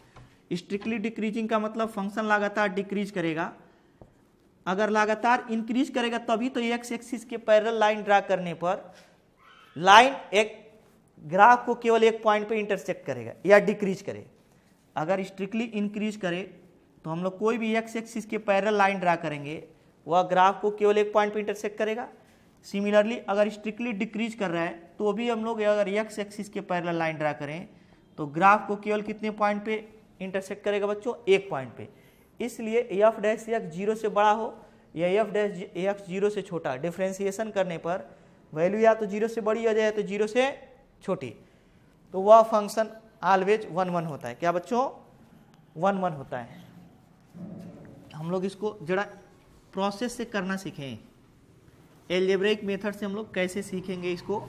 स्ट्रिक्टली डिक्रीजिंग का मतलब फंक्शन लगातार डिक्रीज करेगा। अगर लगातार इंक्रीज करेगा तभी तो x एक्सिस के पैरेलल लाइन ड्रा करने पर लाइन एक ग्राफ को केवल एक पॉइंट पे इंटरसेक्ट करेगा या डिक्रीज करे। अगर स्ट्रिक्टली इंक्रीज करे तो हम लोग कोई भी x एक्सिस के पैरेलल लाइन ड्रा करेंगे, वह ग्राफ को केवल एक पॉइंट पे इंटरसेक्ट करेगा। सिमिलरली अगर स्ट्रिक्टली डिक्रीज कर रहा है तो भी हम लोग अगर x एक्सिस के पैरेलल लाइन ड्रा करें तो ग्राफ को केवल कितने पॉइंट पे इंटरसेक्ट करेगा बच्चों? एक पॉइंट पे। इसलिए f डैश एक्स 0 से बड़ा हो या f डैश एक्स 0 से छोटा, डिफ्रेंशिएशन करने पर वैल्यू या तो 0 से बड़ी हो जाए तो 0 से छोटी, तो वह फंक्शन ऑलवेज वन वन होता है। क्या बच्चों, वन वन होता है। हम लोग इसको जरा प्रोसेस से करना सीखें। एल्जेब्रिक मेथड से हम लोग कैसे सीखेंगे इसको,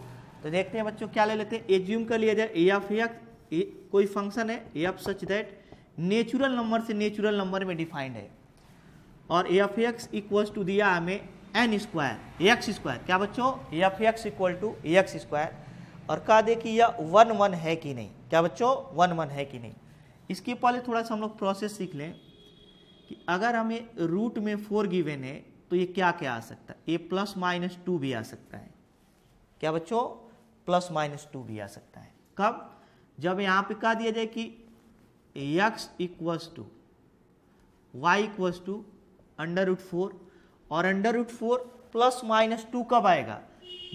तो देखते हैं बच्चों। क्या ले लेते हैं, एज्यूम कर लिया जाए एफ एक्स कोई फंक्शन है F such that natural number से नेचुरल नंबर में डिफाइंड है और एफ एक्स इक्वल्स टू दिया हमें एन स्क्वायर एक्स स्क्वायर। क्या बच्चों, F x equal to x square, और कहा दे कि यह वन वन है कि नहीं। क्या बच्चों, वन वन है कि नहीं। इसके पहले थोड़ा सा हम लोग प्रोसेस सीख लें कि अगर हमें रूट में 4 गिवन है तो ये क्या क्या आ सकता है, ये प्लस माइनस 2 भी आ सकता है। क्या बच्चों, प्लस माइनस 2 भी आ सकता है। कब, जब यहाँ पे कह दिया जाए कि x equals to Y equals to √4 और √4 प्लस माइनस 2 कब आएगा,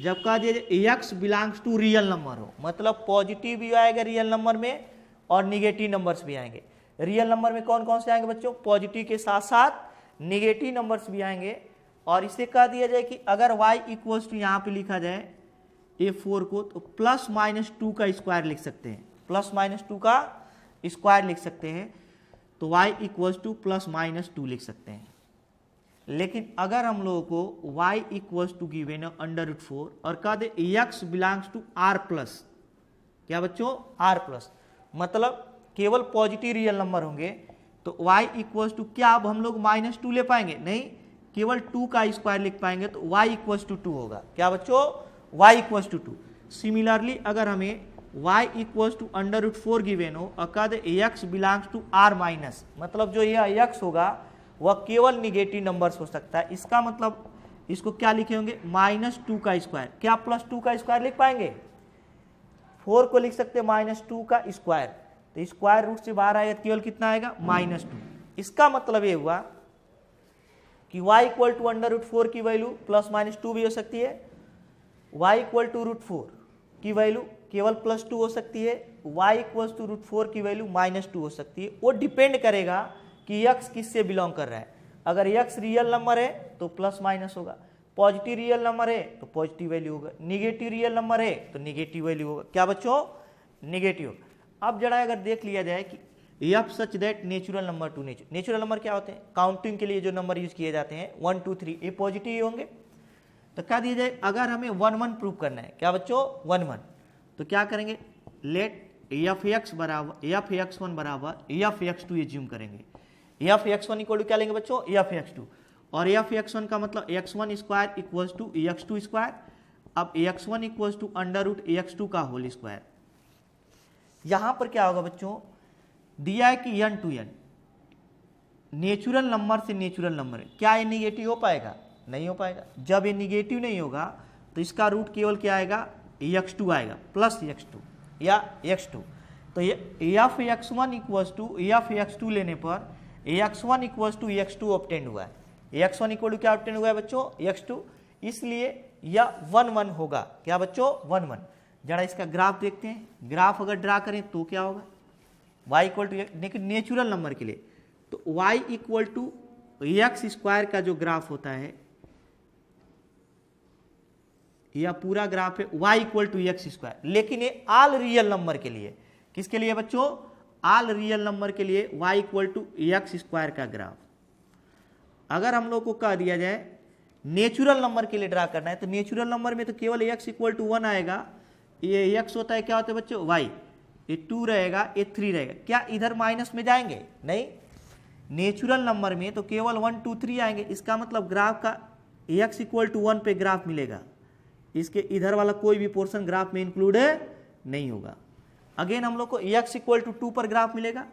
जब कह दिया जाए x belongs to real number हो, मतलब पॉजिटिव भी आएगा रियल नंबर में और निगेटिव नंबर्स भी आएंगे। रियल नंबर में कौन कौन से आएंगे बच्चों, पॉजिटिव के साथ साथ निगेटिव नंबर्स भी आएंगे। और इसे कह दिया जाए कि अगर y इक्वल्स टू यहाँ पे लिखा जाए A4 को, तो प्लस माइनस 2 का स्क्वायर लिख सकते हैं, प्लस माइनस 2 का स्क्वायर लिख सकते हैं, तो y equals to plus minus 2 लिख सकते हैं। लेकिन अगर हम लोगों को y इक्वल्स टू गिवन √4 और कह दे x belongs to r plus, क्या बच्चों, r प्लस, मतलब केवल पॉजिटिव रियल नंबर होंगे, तो y इक्वल्स टू क्या अब हम लोग -2 ले पाएंगे, नहीं, केवल 2 का स्क्वायर लिख पाएंगे, तो y इक्वल्स टू 2 होगा, क्या बच्चों, y इक्वल्स टू 2। सिमिलरली अगर हमें y इक्वल्स टू √4 गिवन हो और कह दे x belongs to r minus, मतलब जो यह x होगा वह केवल निगेटिव नंबर्स हो सकता है, इसका मतलब इसको क्या लिखे होंगे, -2 का स्क्वायर, क्या +2 का स्क्वायर लिख पाएंगे, 4 को लिख सकते हैं -2 का स्क्वायर, तो स्क्वायर रूट से बाहर आएगा केवल कितना आएगा, -2। इसका मतलब ये हुआ कि y इक्वल टू √4 की वैल्यू +-2 भी हो सकती है, y इक्वल टू √4 की वैल्यू केवल +2 हो सकती है, y इक्वल टू √4 की वैल्यू -2 हो सकती है। वो डिपेंड करेगा कि x किससे बिलोंग कर रहा है। अगर x रियल नंबर है तो प्लस माइनस होगा, पॉजिटिव रियल नंबर है तो पॉजिटिव वैल्यू होगा, निगेटिव रियल नंबर है तो निगेटिव वैल्यू होगा, क्या बच्चों, निगेटिव। अब जरा अगर देख लिया जाए कि f such that natural number two natural number क्या होते हैं, काउंटिंग के लिए जो नंबर यूज किए जाते हैं 1 2 3 ये पॉजिटिव ही होंगे। तो क्या दिया जाए, अगर हमें 1 1 प्रूव करना है, क्या बच्चों, 1 1, तो क्या करेंगे, लेट f(x) बराबर f(x1) बराबर f(x2) एज्यूम करेंगे, f(x1) इक्वल टू क्या लेंगे बच्चों, f(x2), और f(x1) का मतलब x1 square equals to x2 square. अब x1 इक्वल्स टू √x2 का होल स्क्वायर। यहां पर क्या होगा बच्चों, दिया है कि n to n natural number से नेचुरल नंबर है, क्या ये निगेटिव हो पाएगा, नहीं हो पाएगा। जब ये निगेटिव नहीं होगा तो इसका रूट केवल क्या आएगा, x2 आएगा, प्लस x2 या x2। तो ये f(x1) इक्वल्स टू f(x2) लेने पर x1 equals to x2 obtain हुआ है, x1 इक्वल टू क्या ऑब्टेन हुआ है बच्चों, x2, इसलिए यह 1 1 होगा, क्या बच्चों, 1 1। जरा इसका ग्राफ देखते हैं, ग्राफ अगर ड्रा करें तो क्या होगा, y इक्वल टू, लेकिन नेचुरल नंबर के लिए तो y equal to x square का जो ग्राफ होता है, यह पूरा ग्राफ है y equal to x square, लेकिन ये ऑल रियल नंबर के लिए, किसके लिए बच्चों, ऑल रियल नंबर के लिए y equal to x square का ग्राफ। अगर हम लोग को कह दिया जाए नेचुरल नंबर के लिए ड्रा करना है, तो नेचुरल नंबर में तो केवल x इक्वल टू 1 आएगा, ये x होता है, क्या होता है बच्चों, y, ये 2 रहेगा, ये 3 रहेगा, क्या इधर माइनस में जाएंगे, नहीं, नेचुरल नंबर में तो केवल 1 2 3 आएंगे, इसका मतलब ग्राफ का x इक्वल टू 1 पे ग्राफ मिलेगा, इसके इधर वाला कोई भी पोर्शन ग्राफ में इंक्लूड नहीं होगा। अगेन हम लोग को x इक्वल टू 2 पर ग्राफ मिलेगा,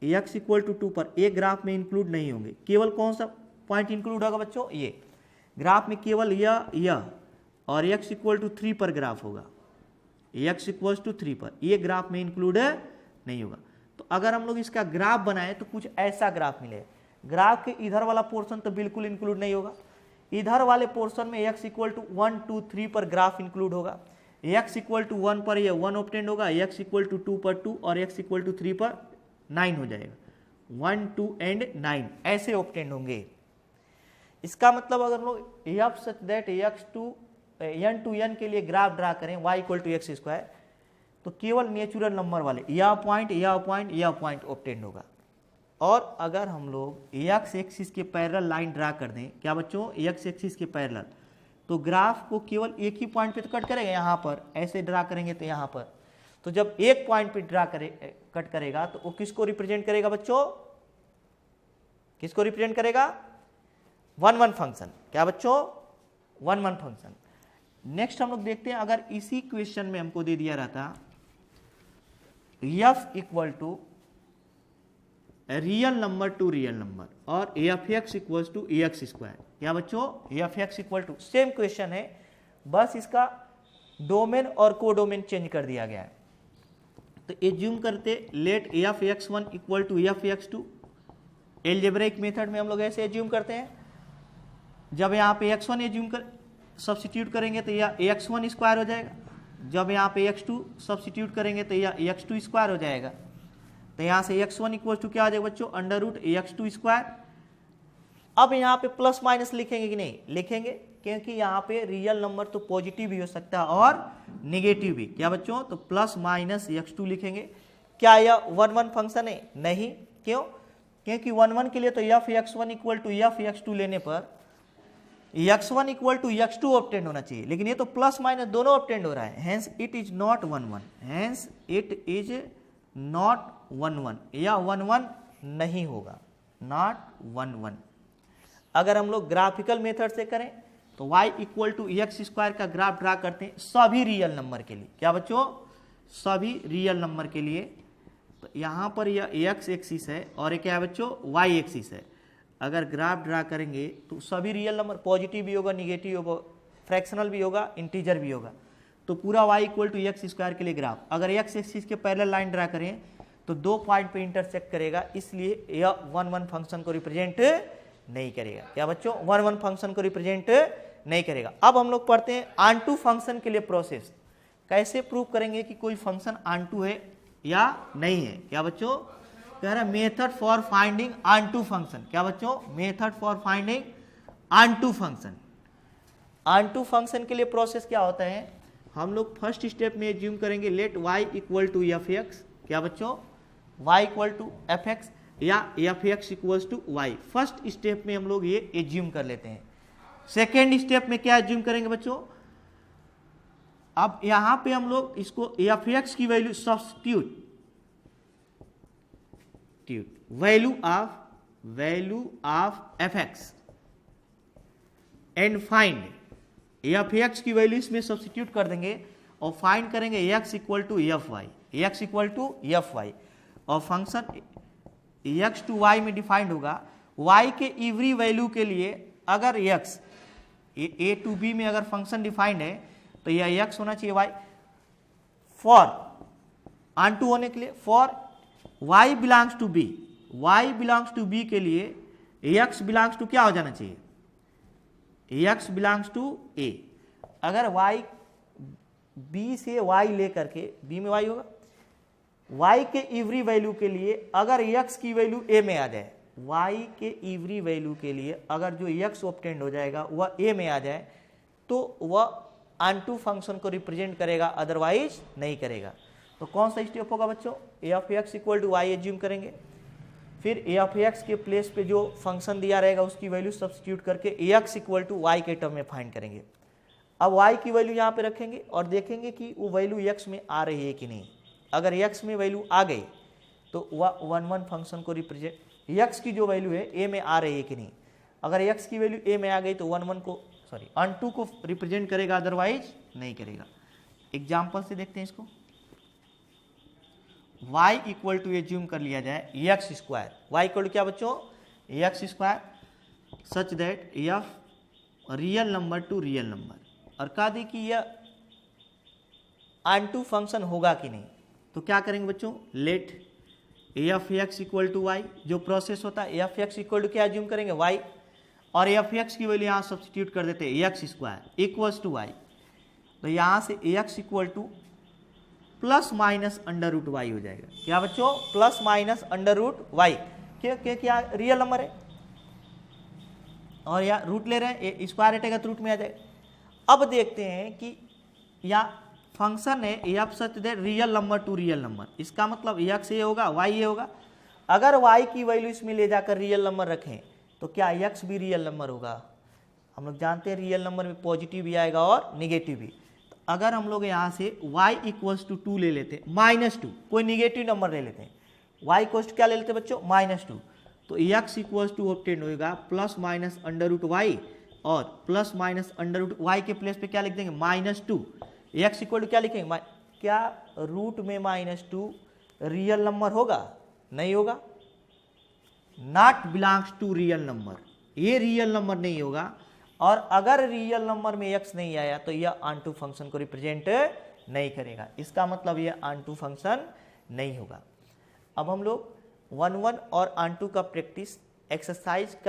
x इक्वल टू 2 पर एक ग्राफ में इंक्लूड नहीं होंगे, केवल कौन सा पॉइंट इंक्लूड होगा बच्चों, ये ग्राफ में केवल यह और x इक्वल टू 3 पर ग्राफ होगा, x इक्वल टू 3 पर, ये ग्राफ में इंक्लूड नहीं होगा। तो अगर हम लोग इसका ग्राफ बनाए तो कुछ ऐसा ग्राफ मिलेगा, ग्राफ के इधर वाला पोर्शन तो बिल्कुल इंक्लूड नहीं होगा, इधर वाले पोर्शन में x इक्वल टू 1 2 3 पर ग्राफ इंक्लूड होगा, x इक्वल टू 1 पर यह 1 ऑब्टेंड होगा, x इक्वल टू 2 पर 2 और x इक्वल टू 3 पर 9 हो जाएगा, 1 2 एंड 9 ऐसे ऑब्टेंड होंगे। इसका मतलब अगर लोग f such that n to n के लिए ग्राफ ड्रा करें y equal to x square, तो केवल नेचुरल नंबर वाले यह पॉइंट ऑब्टेंड होगा। और अगर हम लोग x एक्सिस के पैरेलल लाइन ड्रा कर दें, क्या बच्चों, x एक्सिस के पैरेलल, तो ग्राफ को केवल एक ही पॉइंट पे तो कट करेगा, यहाँ पर ऐसे ड्रा करेंगे तो यहाँ पर, तो जब एक पॉइंट पे कट करेगा तो वो किसको रिप्रेजेंट करेगा बच्चों, किसको रिप्रेजेंट करेगा, 1 1 फंक्शन, क्या बच्चों, 1 1 फंक्शन। नेक्स्ट हम लोग देखते हैं, अगर इसी क्वेश्चन में हमको दे दिया रहता f equal to real number to real number और f(x) equals to x square, क्या बच्चों, f(x) equal to, same question है, बस इसका डोमेन और कोडोमेन चेंज कर दिया गया है। तो एज्यूम करते let F x one equal to F x two. Algebraic method में हम लोग ऐसे एज्यूम करते हैं, जब यहाँ पे x1 एज्यूम कर सब्सिट्यूट करेंगे तो यह x1 स्क्वायर हो जाएगा, जब यहाँ पे x2 सब्सिट्यूट करेंगे तो यह x2 स्क्वायर हो जाएगा। तो यहाँ से x1 इक्वल टू क्या आ जाएगा बच्चों, अंडर रूट x2 स्क्वायर। अब यहाँ पे प्लस माइनस लिखेंगे कि नहीं, लिखेंगे, क्योंकि यहाँ पे रियल नंबर तो पॉजिटिव भी हो सकता है और निगेटिव भी। क्या बच्चों, तो प्लस माइनस x2 लिखेंगे। क्या यह 1 1 फंक्शन है? नहीं। क्यों? क्योंकि 1 1 के लिए तो F x one equal to F x two लेने पर x1 equal to x2 obtained होना चाहिए, लेकिन ये तो प्लस माइनस दोनों ऑब्टेंड हो रहा है, hence it is not 1 1, hence it is not 1 1, या 1 1 नहीं होगा, नॉट 1 1। अगर हम लोग ग्राफिकल मेथड से करें तो y equal to x square का ग्राफ ड्रा करते हैं सभी रियल नंबर के लिए। क्या बच्चों, सभी रियल नंबर के लिए। तो यहाँ पर यह x एक्सिस है और ये क्या है बच्चों, y एक्सिस है। अगर ग्राफ ड्रा करेंगे तो सभी रियल नंबर पॉजिटिव भी होगा, निगेटिव होगा, फ्रैक्शनल भी होगा, इंटीजर भी होगा। तो पूरा y equal to x square के लिए ग्राफ, अगर x एक्सिस के पैरेलल लाइन ड्रा करें तो 2 पॉइंट पे इंटरसेक्ट करेगा, इसलिए यह 1 1 फंक्शन को रिप्रेजेंट नहीं करेगा। क्या बच्चों, 1 1 फंक्शन को रिप्रेजेंट नहीं करेगा। अब हम लोग पढ़ते हैं ऑनटू फंक्शन के लिए प्रोसेस, कैसे प्रूव करेंगे कि कोई फंक्शन ऑनटू है या नहीं है। क्या बच्चों, कह रहा है method for finding onto function. क्या बच्चों, method for finding onto function. Onto function के लिए प्रोसेस क्या होता है, हम लोग फर्स्ट स्टेप में एज्यूम करेंगे let y equal to F X. क्या बच्चों, y equal to F X या F x equal to Y. First step में हम लोग ये एज्यूम कर लेते हैं। सेकेंड स्टेप में क्या एज्यूम करेंगे बच्चों, अब यहां पे हम लोग इसको एफ एक्स की value substitute, value of F x and find F x की वैल्यू इसमें सब्स्टिट्यूट कर देंगे और फाइंड करेंगे x equal to F Y, x equal to F Y. और फंक्शन एक्स टू वाई में डिफाइंड होगा, वाई के एवरी वैल्यू के लिए अगर एक्स ए टू बी में अगर फंक्शन डिफाइंड है तो यह एक्स होना चाहिए वाई। फॉर ऑन टू होने के लिए for y belongs to b, y belongs to b के लिए x बिलोंग्स टू क्या हो जाना चाहिए, x बिलोंग्स टू a। अगर y b से y लेकर के b में y होगा, y के एवरी वैल्यू के लिए अगर x की वैल्यू a में आ जाए, y के एवरी वैल्यू के लिए अगर जो x ऑब्टेंड हो जाएगा वह a में आ जाए तो वह ऑनटू फंक्शन को रिप्रेजेंट करेगा, अदरवाइज नहीं करेगा। तो कौन सा स्टेप होगा बच्चों, F x equal to Y assume करेंगे, फिर एफ एक्स के प्लेस पे जो फंक्शन दिया रहेगा उसकी वैल्यू सब्स्टिट्यूट करके एक्स इक्वल टू वाई के टर्म में फाइंड करेंगे। अब वाई की वैल्यू यहाँ पे रखेंगे और देखेंगे कि वो वैल्यू एक्स में आ रही है कि नहीं। अगर एक्स में वैल्यू आ गई तो वह 1 1 फंक्शन को रिप्रेजेंट, एक्स की जो वैल्यू है ए में आ रही है कि नहीं। अगर एक्स की वैल्यू ए में आ गई तो 1 1 को ऑनटू को रिप्रेजेंट करेगा, अदरवाइज नहीं करेगा। एग्जाम्पल से देखते हैं इसको। y इक्वल टू एज्यूम कर लिया जाए x square, y equal to क्या बच्चों, x square, such that F real number to real number, और कहा दी कि यह ऑनटू फंक्शन होगा कि नहीं। तो क्या करेंगे बच्चों, let F x equal to Y, जो प्रोसेस होता है एफ एक्स इक्वल टू क्या एज्यूम करेंगे, y, और एफ एक्स की वैल्यू यहाँ सब्स्टिट्यूट कर देते हैं x square equals to Y. तो यहाँ से x equal to plus minus under root Y हो जाएगा। क्या बच्चों, plus minus under root Y, क्योंकि यहाँ रियल नंबर है और यहाँ रूट ले रहे हैं, स्क्वायर हटेगा तो रूट में आ जाएगा। अब देखते हैं कि यहाँ फंक्शन है F such that real number to real number, इसका मतलब एक्स ये होगा, वाई ये होगा। अगर वाई की वैल्यू इसमें ले जाकर रियल नंबर रखें तो क्या एक्स भी रियल नंबर होगा। हम लोग जानते हैं रियल नंबर में पॉजिटिव भी आएगा और निगेटिव भी। तो अगर हम लोग यहाँ से y इक्वल्स टू 2 ले लेते हैं, -2, कोई निगेटिव नंबर ले लेते हैं, y इक्वल्स टू क्या ले लेते हैं बच्चों, -2, तो x इक्वल्स टू ऑब्टेन होगा plus minus under root Y, और plus minus under root Y के प्लेस पे क्या लिख देंगे, -2। x इक्वल टू क्या लिखेंगे, क्या रूट में -2 रियल नंबर होगा, नहीं होगा, not belongs to real number, ये रियल नंबर नहीं होगा। और अगर रियल नंबर में x नहीं आया तो यह ऑनटू फंक्शन को रिप्रेजेंट नहीं करेगा। इसका मतलब यह ऑनटू फंक्शन नहीं होगा। अब हम लोग 1-1 और ऑन 2 का प्रैक्टिस एक्सरसाइज का